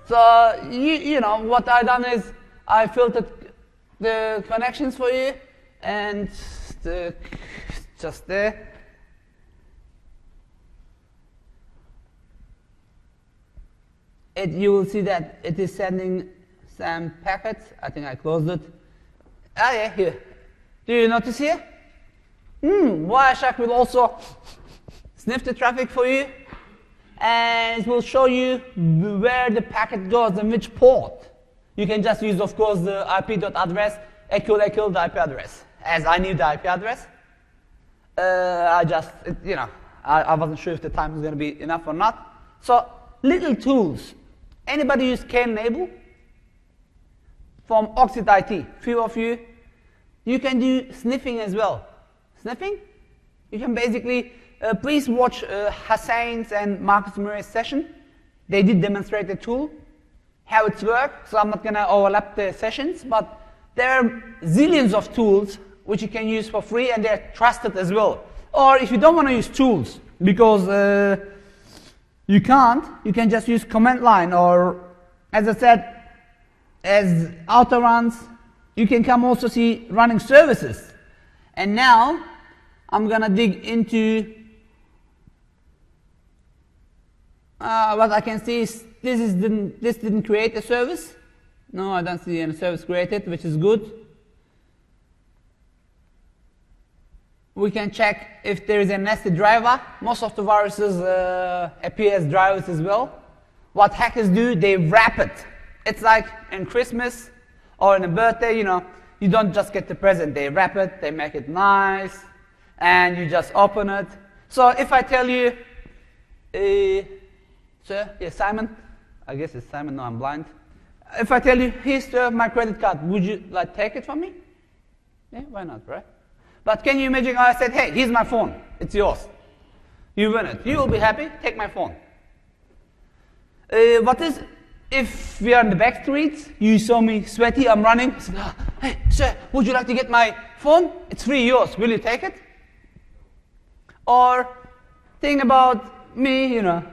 So, you know, what I done is I filtered the connections for you, and just there. You will see that it is sending some packets. I think I closed it. Yeah, here. Do you notice here? Wireshark will also sniff the traffic for you, and it will show you where the packet goes and which port. You can just use, of course, the IP.address, equal the IP address. As I knew the IP address, I wasn't sure if the time was going to be enough or not. So, little tools. Anybody use K-enable? From Oxid IT, few of you. You can do sniffing as well. Sniffing? You can basically, please watch Hassan's and Marcus Murray's session. They did demonstrate the tool, how it's worked, so I'm not going to overlap the sessions, but there are zillions of tools which you can use for free, and they're trusted as well. Or if you don't want to use tools, because you can't, you can just use command line, or as I said, as auto runs, you can come also see running services. And now I'm gonna dig into what I can see is this didn't create a service. No, I don't see any service created, which is good. We can check if there is a nested driver. Most of the viruses appear as drivers as well. What hackers do, they wrap it. It's like in Christmas or in a birthday, you know, you don't just get the present. They wrap it, they make it nice, and you just open it. So if I tell you, sir, yes, Simon, I guess it's Simon, no, I'm blind. If I tell you, here's my credit card, would you like take it from me? Yeah, why not, right? But can you imagine how I said, hey, here's my phone, it's yours. You win it, you will be happy, take my phone. What is, if we are in the back streets, you saw me sweaty, I'm running, I said, hey, sir, would you like to get my phone? It's free, yours, will you take it? Or think about me, you know,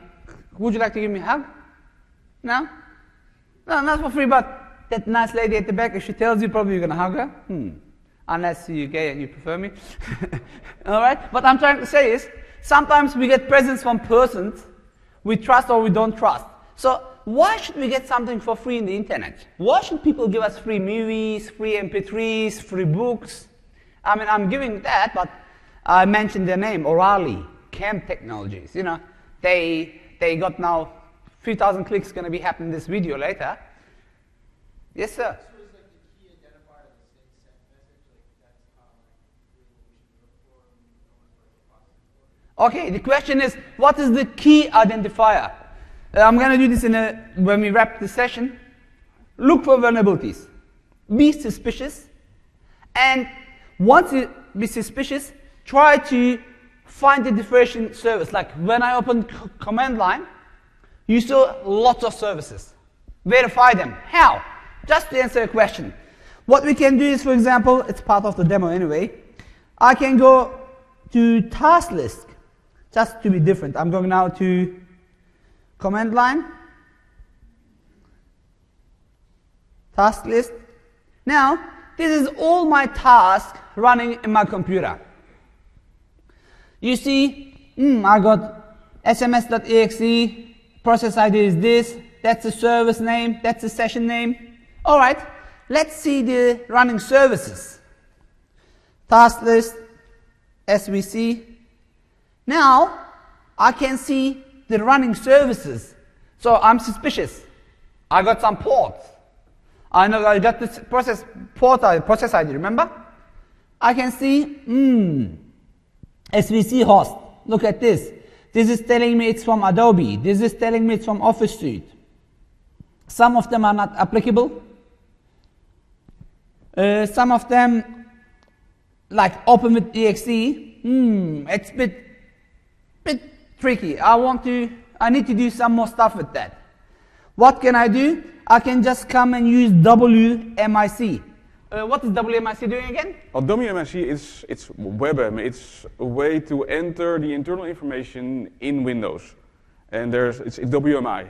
would you like to give me a hug? No? No, not for free, but that nice lady at the back, if she tells you, probably you're going to hug her. Unless you're gay and you prefer me. All right? What I'm trying to say is, sometimes we get presents from persons we trust or we don't trust. So why should we get something for free in the internet? Why should people give us free movies, free MP3s, free books? I mean, I'm giving that, but I mentioned their name, O'Reilly, Camp Technologies. You know, they got now 3,000 clicks going to be happening in this video later. Yes, sir. So is like the key identifier the same send message? Like that's how like we should look for and almost like a process for? Okay, the question is, what is the key identifier? I'm going to do this when we wrap the session. Look for vulnerabilities. Be suspicious. And once you be suspicious, try to find the differentiation service. Like when I opened command line, you saw lots of services. Verify them. How? Just to answer a question. What we can do is, for example, it's part of the demo anyway. I can go to task list, just to be different. I'm going now to command line, task list. Now, this is all my tasks running in my computer. You see, I got sms.exe, process ID is this, that's the service name, that's the session name. All right, let's see the running services. Task list, SVC. Now, I can see the running services. So I'm suspicious. I got some ports. I know I got this process ID, remember? I can see, SVC host. Look at this. This is telling me it's from Adobe. This is telling me it's from Office Suite. Some of them are not applicable. Some of them, like open with exe, it's a bit tricky. I need to do some more stuff with that. What can I do? I can just come and use WMIC. What is WMIC doing again? Well, WMIC it's WebM. It's a way to enter the internal information in Windows, and it's WMI,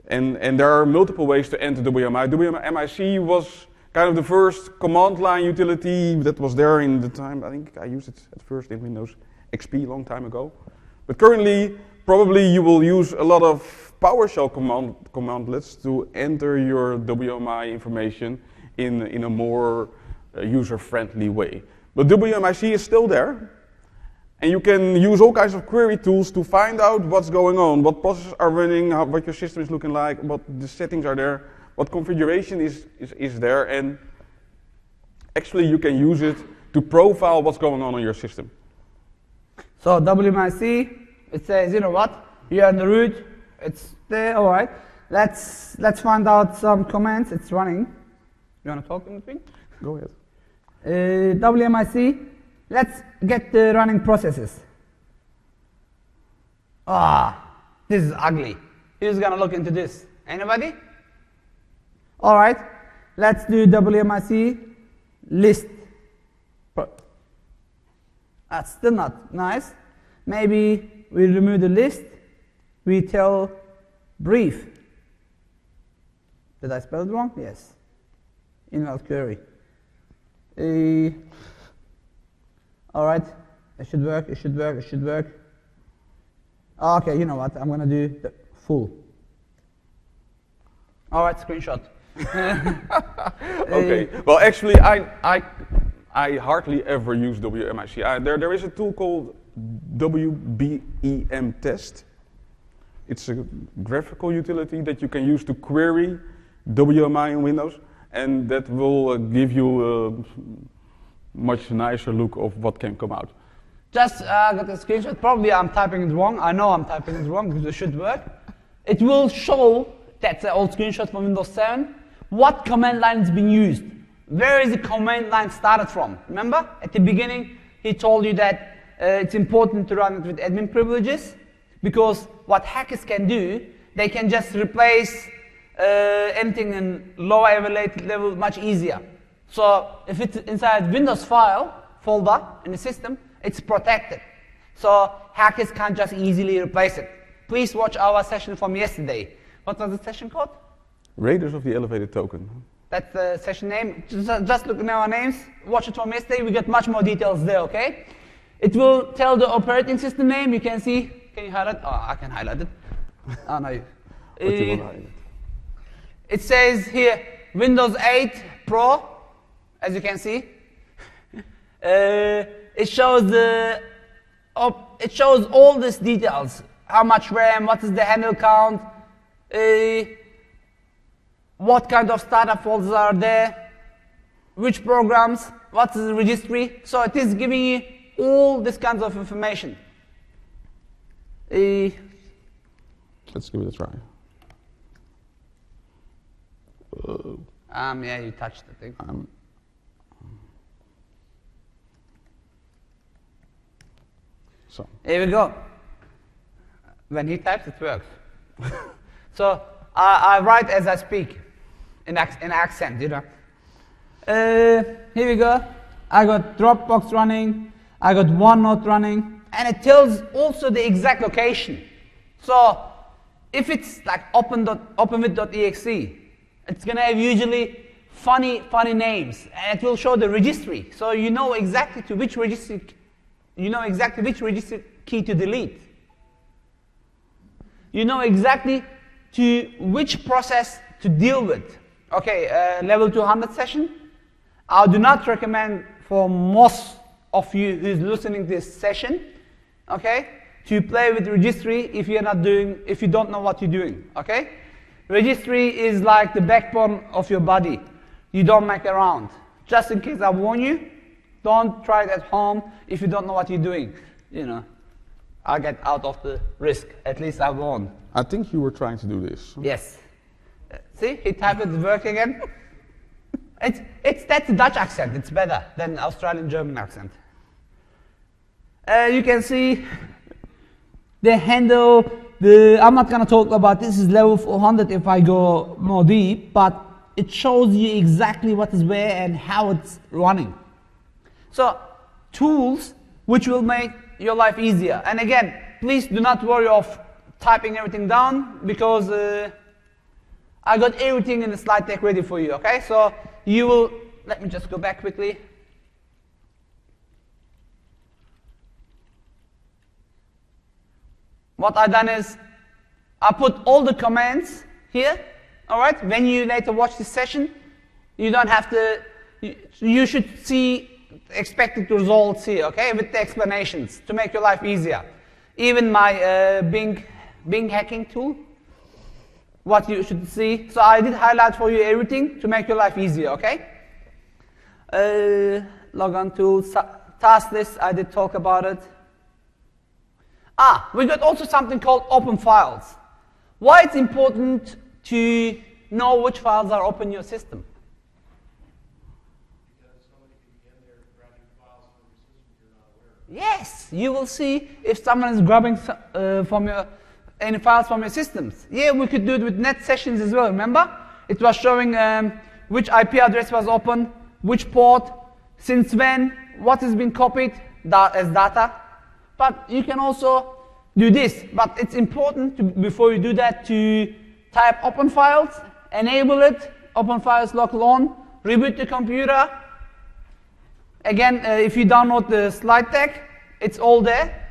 and there are multiple ways to enter WMI. WMIC was kind of the first command line utility that was there in the time. I think I used it at first in Windows XP a long time ago. But currently, probably you will use a lot of PowerShell commandlets to enter your WMI information in a more user-friendly way. But WMIC is still there, and you can use all kinds of query tools to find out what's going on, what processes are running, what your system is looking like, what the settings are there, what configuration is there, and actually you can use it to profile what's going on your system. So WMIC, it says, you know what, you're on the root, it's there, all right. Let's find out some commands. It's running. You want to talk in between? Go ahead. WMIC, let's get the running processes. This is ugly. Who's going to look into this? Anybody? All right, let's do WMIC list. That's still not nice. Maybe we remove the list. We tell brief. Did I spell it wrong? Yes. Invalid query. All right, it should work, it should work, it should work. Okay, you know what, I'm gonna do the full. All right, screenshot. Okay, well actually I hardly ever use WMIC. There is a tool called WBEM test. It's a graphical utility that you can use to query WMI in Windows, and that will give you a much nicer look of what can come out. Just got a screenshot. Probably I'm typing it wrong. I know I'm typing it wrong because it should work. It will show, that's an old screenshot from Windows 7, what command line has been used. Where is the command line started from? Remember, at the beginning, he told you that it's important to run it with admin privileges, because what hackers can do, they can just replace anything in lower evaluated level much easier. So if it's inside Windows file folder in the system, it's protected. So hackers can't just easily replace it. Please watch our session from yesterday. What was the session called? Raiders of the Elevated Token. That's the session name. Just look at our names. Watch it from yesterday. We get much more details there, okay? It will tell the operating system name. You can see. Can you highlight? Oh, I can highlight it. Oh, no. Wat je wil Uh, rijden. it says here Windows 8 Pro, as you can see. It shows it shows all these details: how much RAM, what is the handle count, what kind of startup folders are there, which programs, what is the registry. So it is giving you all these kinds of information. Let's give it a try. Yeah, you touched the thing. So, Here we go. When he types, it works. So I write as I speak, in accent, you know. Here we go. I got Dropbox running. I got OneNote running, and it tells also the exact location. So if it's like openwith.exe, it's gonna have usually funny names, and it will show the registry. So you know exactly to which registry. You know exactly which registry key to delete. You know exactly to which process to deal with. Okay, level 200 session. I do not recommend for most of you who's listening to this session, okay, to play with registry if you don't know what you're doing. Okay, registry is like the backbone of your body. You don't make around. Just in case I warn you, don't try it at home if you don't know what you're doing. You know, I'll get out of the risk. At least I won't. I think you were trying to do this. Yes. See, he typed it work again. That's a Dutch accent. It's better than Australian German accent. You can see the handle. I'm not gonna talk about this. Is level 400 if I go more deep, but it shows you exactly what is where and how it's running. So, tools which will make your life easier. And again, please do not worry of typing everything down, because I got everything in the slide deck ready for you, okay? So you will, let me just go back quickly. What I've done is, I put all the commands here, all right? When you later watch this session, you don't have to, you should see expected results here, okay, with the explanations to make your life easier. Even my Bing hacking tool, what you should see. So I did highlight for you everything to make your life easier, okay? Logon tools, task list, I did talk about it. We got also something called open files. Why it's important to know which files are open in your system? Yes, you will see if someone is grabbing any files from your systems. Yeah, we could do it with net sessions as well, remember? It was showing which IP address was open, which port, since when, what has been copied as data. But you can also do this. But it's important, before you do that, to type open files, enable it, open files local on, reboot the computer. Again, if you download the slide deck, it's all there.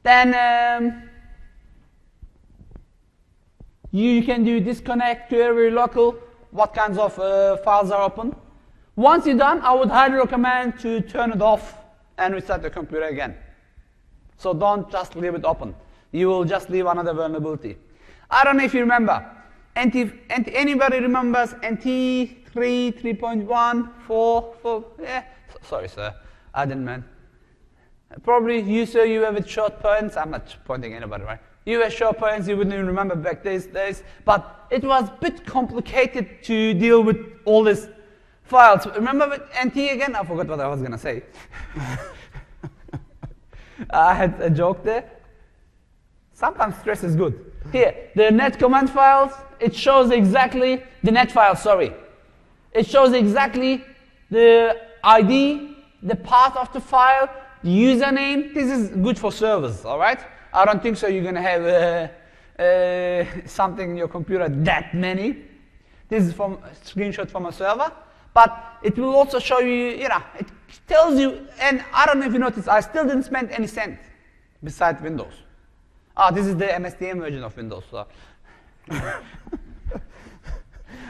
Then you can do disconnect to every local, what kinds of files are open. Once you're done, I would highly recommend to turn it off and restart the computer again. So don't just leave it open. You will just leave another vulnerability. I don't know if you remember. Anybody remembers NT 3.1, 4? Yeah. Sorry, sir. I didn't mean. Probably you, sir, you were with short points. I'm not pointing at anybody, right? You were short points, you wouldn't even remember back these days. But it was a bit complicated to deal with all these files. Remember with NT again? I forgot what I was going to say. I had a joke there. Sometimes stress is good. Here, the net command files, it shows exactly, the net file, sorry. It shows exactly the ID, the path of the file, the username. This is good for servers, all right? I don't think so you're going to have something in your computer that many. This is from a screenshot from a server. But it will also show you, it tells you, and I don't know if you noticed, I still didn't spend any cent besides Windows. This is the MSDN version of Windows. So.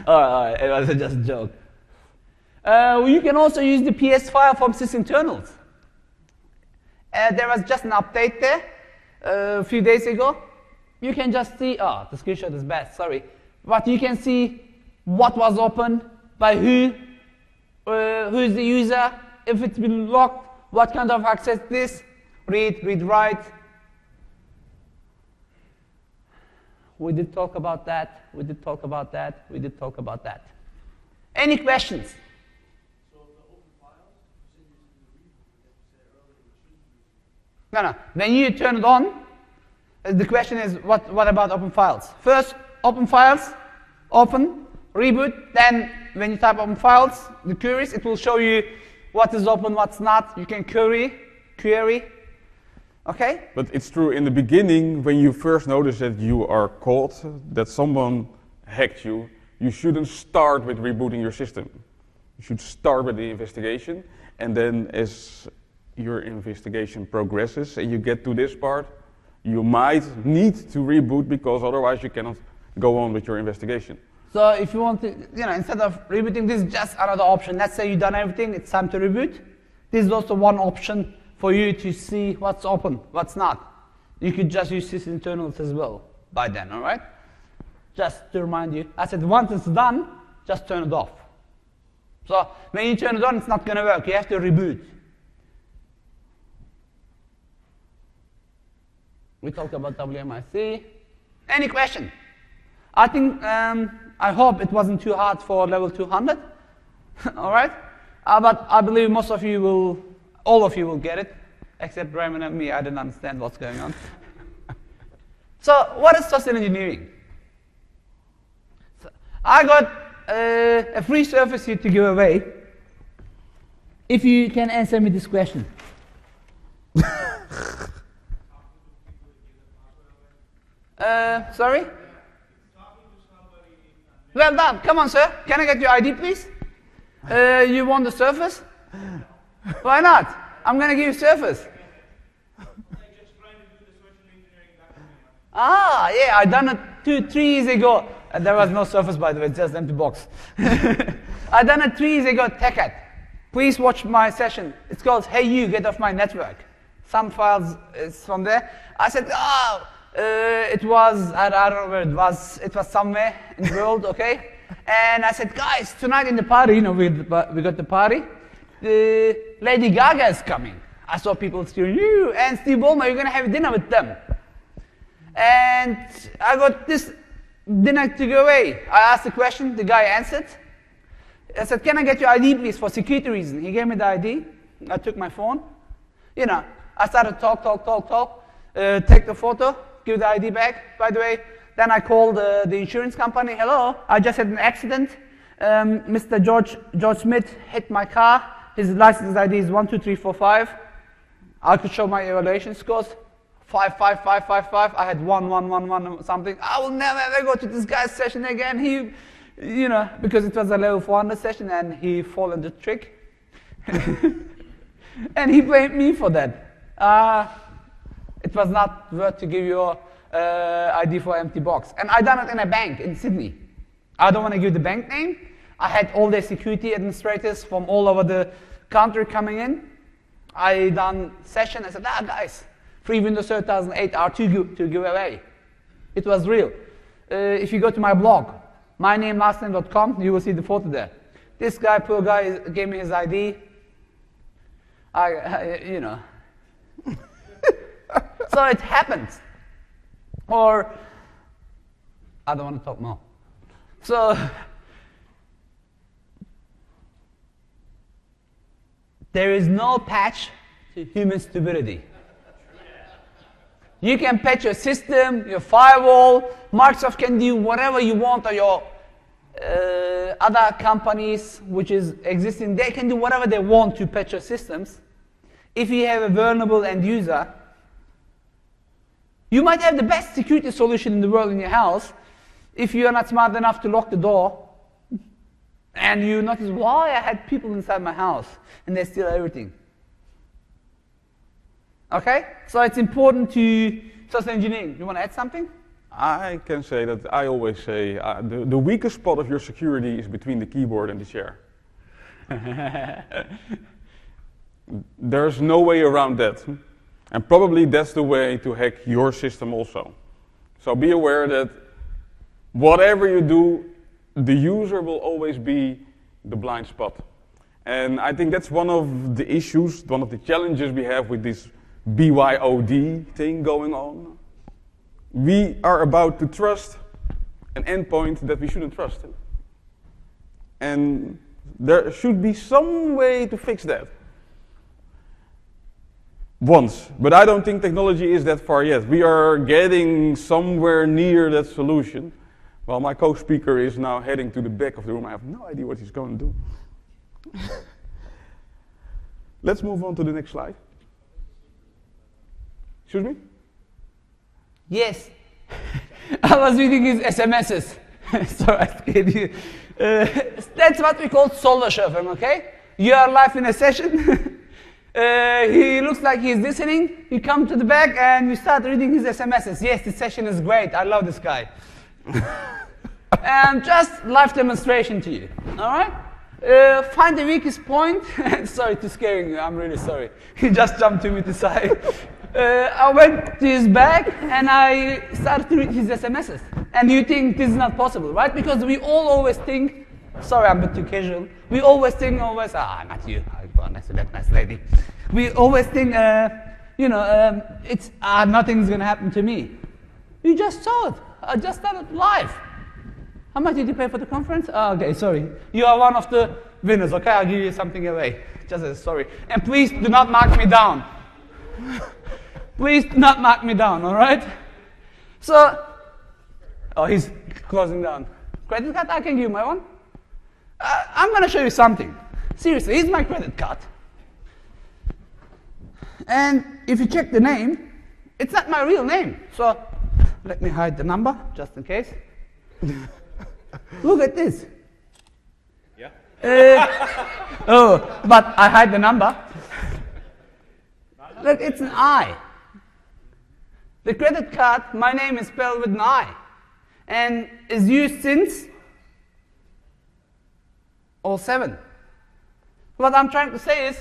all right, it was just a joke. You can also use the PS file from sysinternals. There was just an update there a few days ago. You can just see, the screenshot is bad, sorry. But you can see what was open, by who is the user, if it's been locked, what kind of access this, read, write. We did talk about that, we did talk about that, we did talk about that. Any questions? So the open files, you said using the reboot, that you said earlier, it should be. No. When you turn it on, the question is, what about open files? First, open files, open, reboot. Then, when you type open files, the queries, it will show you what is open, what's not. You can query. Okay? But it's true, in the beginning, when you first notice that you are caught, that someone hacked you, you shouldn't start with rebooting your system. You should start with the investigation, and then as your investigation progresses and you get to this part, you might need to reboot because otherwise you cannot go on with your investigation. So if you want to, instead of rebooting, this is just another option. Let's say you've done everything, it's time to reboot. This is also one option for you to see what's open, what's not. You could just use sysinternals as well by then, all right? Just to remind you, I said once it's done, just turn it off. So when you turn it on, it's not going to work. You have to reboot. We talked about WMIC. Any question? I think, I hope it wasn't too hard for level 200. All right? But I believe most of you will, all of you will get it, except Raymond and me. I didn't understand what's going on. So what is social engineering? So I got a free service here to give away. If you can answer me this question. Sorry? Well done. Come on, sir. Can I get your ID, please? You want the surface? Why not? I'm going to give you surface. Yeah, I done it 3 years ago. There was no surface, by the way, just empty box. I done it 3 years ago at TechEd. Please watch my session. It's called Hey You, Get Off My Network. Some files is from there. I said, it was, I don't know where it was somewhere in the world, okay? And I said, guys, tonight in the party, we got the party, Lady Gaga is coming. I saw people cheering, you and Steve Ballmer, you're gonna have dinner with them. And I got this dinner to go away. I asked the question, the guy answered. I said, can I get your ID, please, for security reason? He gave me the ID. I took my phone. I started talk, take the photo, give the ID back, by the way. Then I called the insurance company. Hello, I just had an accident. Mr. George Smith hit my car. His license ID is 12345. I could show my evaluation scores. 55555. I had 1 something. I will never ever go to this guy's session again. He, because it was a level 400 session and he followed the trick. And he blamed me for that. It was not worth to give your ID for empty box. And I done it in a bank in Sydney. I don't want to give the bank name. I had all their security administrators from all over the country coming in. I done session. I said, guys, free Windows 2008 R2 to give away. It was real. If you go to my blog, mynamelastname.com, you will see the photo there. This guy, poor guy, gave me his ID. So it happens. Or, I don't want to talk more. So, there is no patch to human stupidity. You can patch your system, your firewall. Microsoft can do whatever you want, or your other companies which is existing, they can do whatever they want to patch your systems. If you have a vulnerable end user, you might have the best security solution in the world in your house. If you are not smart enough to lock the door, and you notice, why I had people inside my house, and they steal everything. Okay? So it's important to Software engineering, you want to add something? I can say that I always say the weakest spot of your security is between the keyboard and the chair. There's no way around that. And probably that's the way to hack your system also. So be aware that whatever you do, the user will always be the blind spot. And I think that's one of the issues, one of the challenges we have with this BYOD thing going on. We are about to trust an endpoint that we shouldn't trust. And there should be some way to fix that. But I don't think technology is that far yet. We are getting somewhere near that solution. While my co-speaker is now heading to the back of the room, I have no idea what he's going to do. Let's move on to the next slide. Excuse me? Yes. I was reading his SMSs. Sorry, I scared you. That's what we call solo shuffling, okay? You are live in a session. He looks like he's listening. You come to the back and you start reading his SMSs. Yes, this session is great. I love this guy. And just live demonstration to you. All right? Find the weakest point. Sorry to scaring you. I'm really sorry. He just jumped to me to side. I went to his bag and I started to read his SMSs. And you think this is not possible, right? Because we all always think, sorry, I'm a bit too casual. We always think, not you. I go next to that nice lady. We always think, nothing's going to happen to me. You just saw it. I just started live. How much did you pay for the conference? Oh, okay, sorry. You are one of the winners, okay? I'll give you something away. Just sorry. And please do not mark me down. Please do not mark me down, all right? So, he's closing down. Credit card, I can give you my one. I'm going to show you something. Seriously, here's my credit card. And if you check the name, it's not my real name. So, let me hide the number, just in case. Look at this. Yeah. But I hide the number. Look, it's an I. The credit card, my name is spelled with an I. And is used since 07. What I'm trying to say is,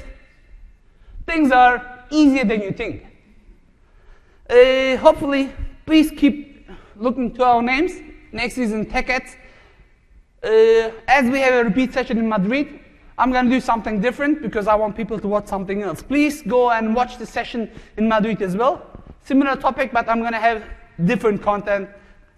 things are easier than you think. Hopefully, please keep looking to our names. Next is in TechEd. As we have a repeat session in Madrid, I'm going to do something different because I want people to watch something else. Please go and watch the session in Madrid as well. Similar topic, but I'm going to have different content.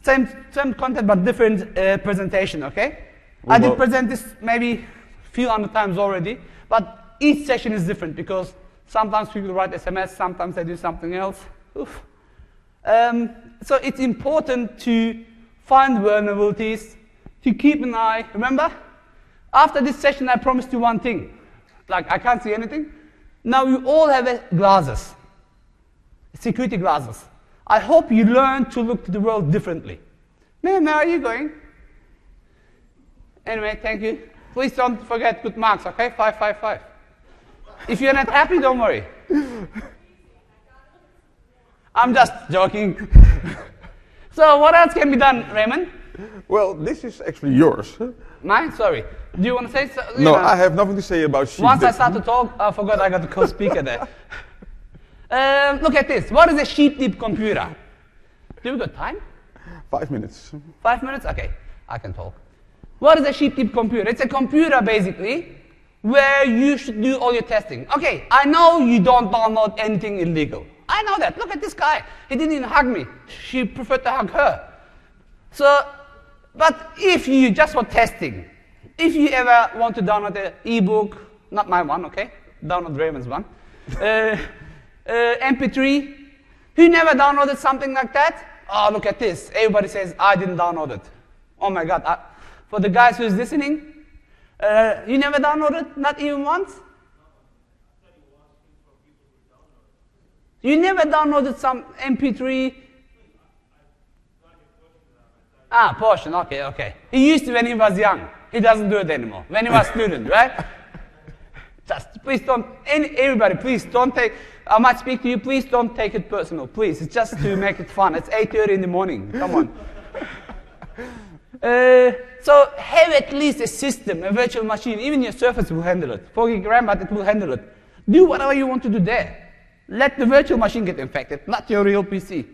Same content, but different presentation, okay? I did present this maybe a few hundred times already, but each session is different because sometimes people write SMS, sometimes they do something else. Oof. So it's important to find vulnerabilities, to keep an eye. Remember, after this session, I promised you one thing. Like, I can't see anything. Now you all have glasses, security glasses. I hope you learn to look to the world differently. Ma'am, where are you going? Anyway, thank you. Please don't forget good marks, okay? 5, 5, 5. If you're not happy, don't worry. I'm just joking. So what else can be done, Raymond? Well, this is actually yours. Mine? Sorry. Do you want to say something? No, I have nothing to say about sheep. Once I start to talk, I forgot I got the co-speaker there. Look at this. What is a sheep deep computer? Do we got time? 5 minutes. 5 minutes? Okay, I can talk. What is a sheep deep computer? It's a computer, basically, where you should do all your testing. Okay, I know you don't download anything illegal. I know that. Look at this guy. He didn't even hug me. She preferred to hug her. So, but if you just for testing, if you ever want to download an ebook, not my one, okay? Download Raymond's one. MP3, who never downloaded something like that? Oh, look at this. Everybody says, I didn't download it. Oh my God. For the guys who's listening, you never downloaded? Not even once? You never downloaded some MP3? Portion, okay. He used to when he was young. He doesn't do it anymore. When he was a student, right? Just please don't, everybody, please don't take, I might speak to you. Please don't take it personal. Please, it's just to make it fun. It's 8:30 in the morning. Come on. So have at least a system, a virtual machine. Even your Surface will handle it. 4 gig RAM, but it will handle it. Do whatever you want to do there. Let the virtual machine get infected, not your real PC.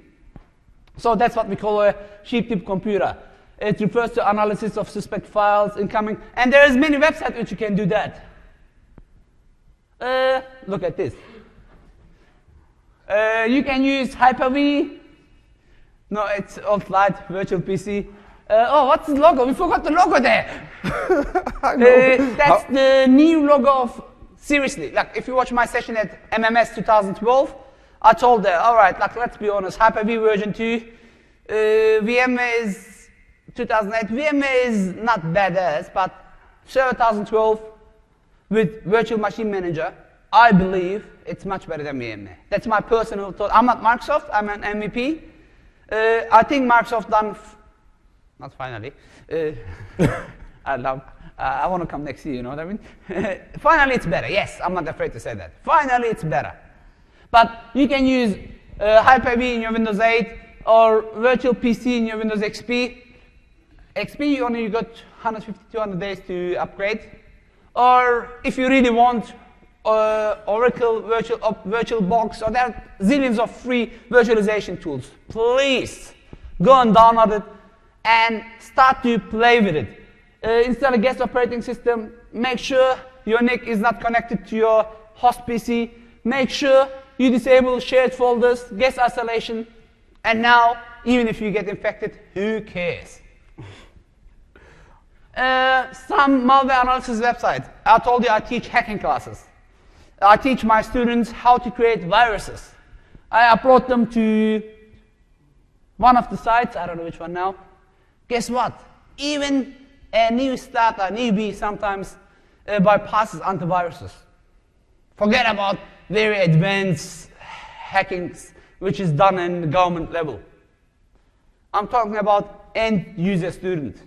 So that's what we call a sheep-tip computer. It refers to analysis of suspect files incoming, and there is many websites which you can do that. Look at this. You can use Hyper-V. No, it's old slide, virtual PC. Oh, what's the logo? We forgot the logo there. That's the new logo of, seriously, like if you watch my session at MMS 2012, I told her, all right, like let's be honest, Hyper-V version 2, VMware is 2008. VMware is not badass, but Server 2012 with Virtual Machine Manager, I believe it's much better than VMware. That's my personal thought. I'm not Microsoft, I'm an MVP. I think Microsoft done, not finally, I want to come next year, you know what I mean? Finally it's better, yes, I'm not afraid to say that. Finally it's better. But you can use Hyper-V in your Windows 8 or Virtual PC in your Windows XP. XP, you only got 150, 200 days to upgrade. Or if you really want Oracle VirtualBox, or there are zillions of free virtualization tools. Please go and download it and start to play with it. Install a guest operating system. Make sure your NIC is not connected to your host PC. Make sure you disable shared folders, guest isolation. And now, even if you get infected, who cares? Some malware analysis websites. I told you I teach hacking classes. I teach my students how to create viruses. I upload them to one of the sites, I don't know which one now. Guess what? Even a new starter, newbie, sometimes bypasses antiviruses. Forget about very advanced hackings, which is done in the government level. I'm talking about end user student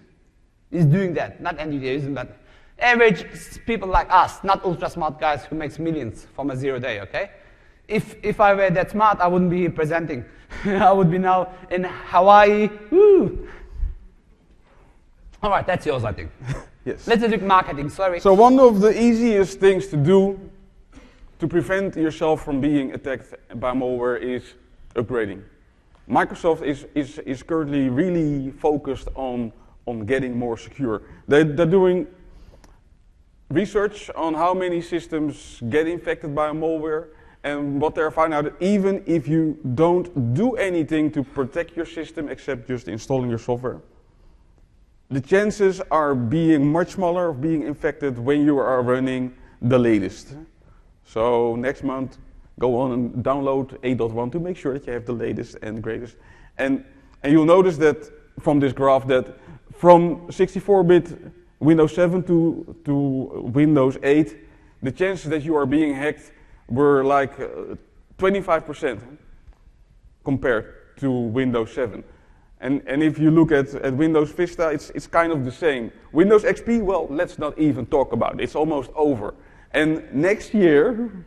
is doing that, not end user using that. Average people like us, not ultra smart guys who makes millions from a 0 day, okay? If I were that smart, I wouldn't be here presenting. I would be now in Hawaii. Woo! All right, that's yours, I think. Yes. Let's do marketing, sorry. So one of the easiest things to do to prevent yourself from being attacked by malware is upgrading. Microsoft is currently really focused on getting more secure. They're doing research on how many systems get infected by a malware, and what they're finding out, even if you don't do anything to protect your system except just installing your software, the chances are being much smaller of being infected when you are running the latest. So next month, go on and download 8.1 to make sure that you have the latest and greatest. And you'll notice that from this graph that from 64-bit Windows 7 to Windows 8, the chances that you are being hacked were like 25% compared to Windows 7. And if you look at Windows Vista, it's kind of the same. Windows XP, well, let's not even talk about it. It's almost over. And next year,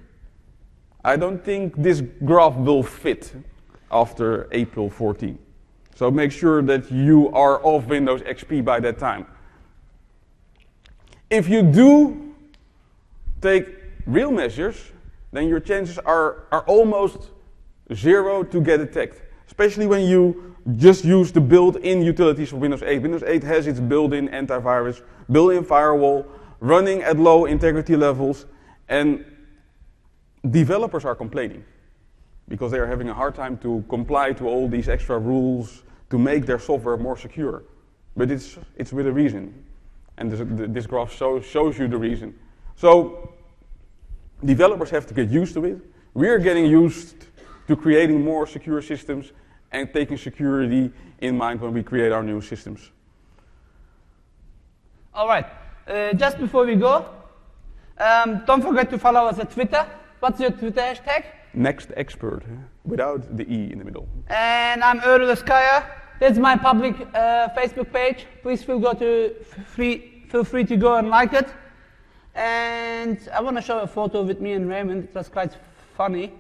I don't think this graph will fit after April 14. So make sure that you are off Windows XP by that time. If you do take real measures, then your chances are almost zero to get attacked. Especially when you just use the built-in utilities of Windows 8. Windows 8 has its built-in antivirus, built-in firewall, running at low integrity levels, and developers are complaining because they are having a hard time to comply to all these extra rules to make their software more secure. But it's with a reason. And this graph shows you the reason. So developers have to get used to it. We're getting used to creating more secure systems and taking security in mind when we create our new systems. All right, just before we go, don't forget to follow us at Twitter. What's your Twitter hashtag? Next expert, without the E in the middle. And I'm Erdoğan. That's my public Facebook page. Please feel free to go and like it. And I want to show a photo with me and Raymond. It was quite funny.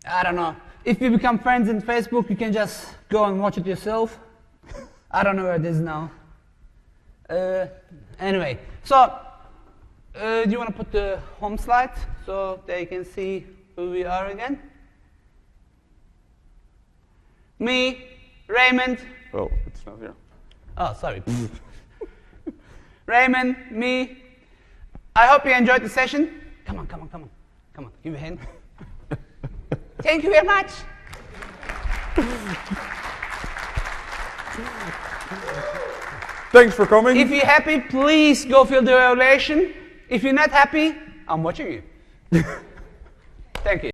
I don't know. If you become friends in Facebook, you can just go and watch it yourself. I don't know where it is now. Anyway, so do you want to put the home slide so they can see who we are again? Me, Raymond. Oh, it's not here. Oh, sorry. Raymond, me. I hope you enjoyed the session. Come on, come on, come on. Come on, give me a hand. Thank you very much. Thanks for coming. If you're happy, please go fill the evaluation. If you're not happy, I'm watching you. Thank you.